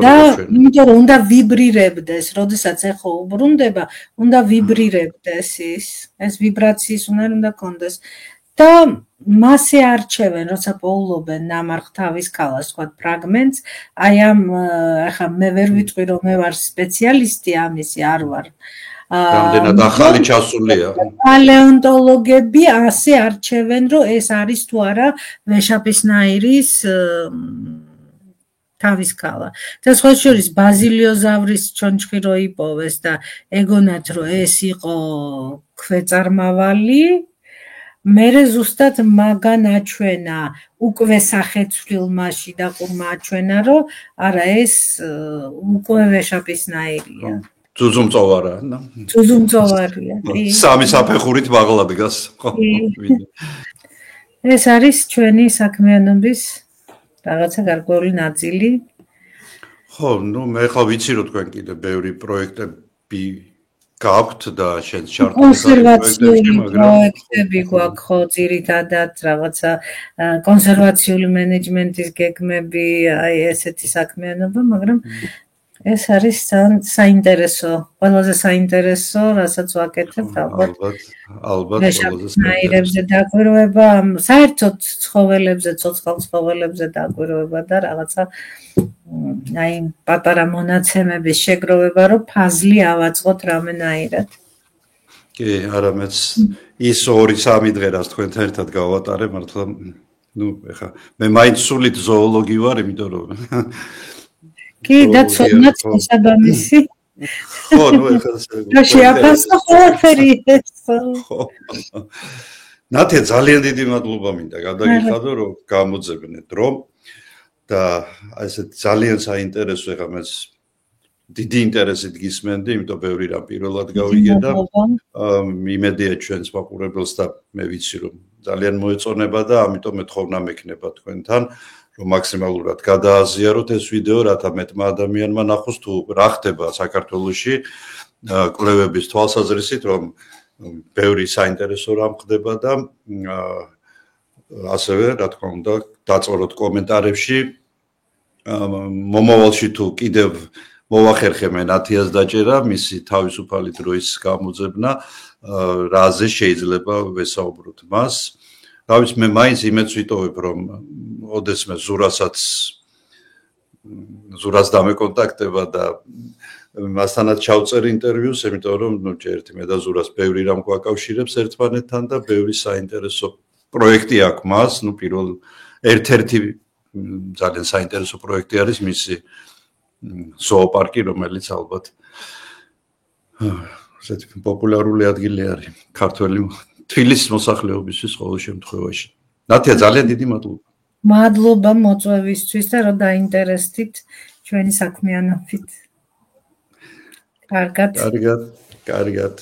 და იმიტომ რომ უნდა ვიბრირებდეს, როდესაც ეხო უბრუნდება, უნდა ვიბრირებდეს ის. ეს ვიბრაციის უნდა კონდეს. და მასე არჩევენ, როცა პოულობენ ნამარხ თავის ქალას, თქვა ფრაგმენტს, აი ამ ახლა მე ვერ ვიტყვი რომ მე ვარ სპეციალისტი ამისი, არ ვარ. რამდენად ახალი ჩასულია. პალეონტოლოგები ასე არჩევენ, რომ ეს არის თუ არა ვეშაპისნაირის თავის ქალა. და სხვა შორის ბაზილიოზავრის ჩონჩხი რო იპოვეს და ეგონათ რომ ეს იყო ქვეწარმავალი, მერე ზუსტად მაგან აჩვენა უკვე სახეცვლილმა შიდაყურმა აჩვენა რომ არა ეს უკვე ვეშაპისნაირია ძუძუმწოვარა ძუძუმწოვარია სამი საფეხურით მაღლა დგას ხო ეს არის ჩვენი საქმიანობის რაღაცა გარკვეული ნაწილი ხო ნუ მე ხა ვიცი რომ თქვენ კიდე ბევრი პროექტები გაქვთ და შენ კონსერვაციული პროექტები გვაქვს ხო ძირითადად რაღაცა კონსერვაციული მენეჯმენტის გეგმები აი ესეთი საქმიანობა მაგრამ ეს არის საინტერესო ყველაზე საინტერესო რასაც ვაკეთებ ალბათ ყველაზე საინტერესო დაკვირვება საერთოდ ცხოველებზე ცოცხალ ცხოველებზე დაკვირვება და რაღაცა აი პატარა მონაცემების შეგროვება რომ ფაზლი ავაწყოთ რამენაირად კი არამედ ის 2-3 დღე რას თქვენთან ერთად გავატარე მართლა ნუ ეხა მე მაინც სულით ზოოლოგი ვარ იმიტომ რომ კი და ცოდნაც შესაბამისი ხო ნუ ეხა და შეაფასო ყველაფერი ეს ხო ნათე ძალიან დიდი მადლობა მინდა გადაგიხადო რომ გამოძებნეთ რომ და ესე ძალიან საინტერესო ეხა მეც დიდი ინტერესით გისმენდი, იმიტომ ბევრი რამ პირველად გავიგე და იმედია ჩვენს მაყურებელს და მე ვიცი რომ ძალიან მოეწონება და ამიტომ მეთხოვნა მექნება თქვენთან რომ მაქსიმალურად გადააზიაროთ ეს ვიდეო, რათა მეტმა ადამიანმა ნახოს თუ რა ხდება საქართველოში კვლევების თვალსაზრისით, რომ ბევრი საინტერესო რამ ხდება და ასევე რა თქმა უნდა დაწოროთ კომენტარებში მომავალში თუ კიდევ მოვახერხებთ ნათიას დაჭერა მისი თავისუფალი დროის გამოძებნა რაზე შეიძლება ვესაუბროთ მას რა ვიცი მე მაინც იმედს ვიტოვებ რომ ოდესმე ზურას დამეკონტაქტება და მასთანაც ჩავწერ ინტერვიუს იმიტომ რომ ნუ ერთი მე და ზურას ბევრი რამ გვაკავშირებს ერთმანეთთან და ბევრი საინტერესო პროექტი აქვს მას ნუ პირველ ერთ-ერთი ძალიან საინტერესო პროექტი არის მისი ზოოპარკი რომელიც ალბათ ესეთი პოპულარული ადგილი არის ქართველი თბილისის მოსახლეობისთვის ყოველ შემთხვევაში ნათია ძალიან დიდი მადლობა მადლობა მოწვევისთვის და რომ დაინტერესდით ჩვენი საქმიანობით კარგად კარგად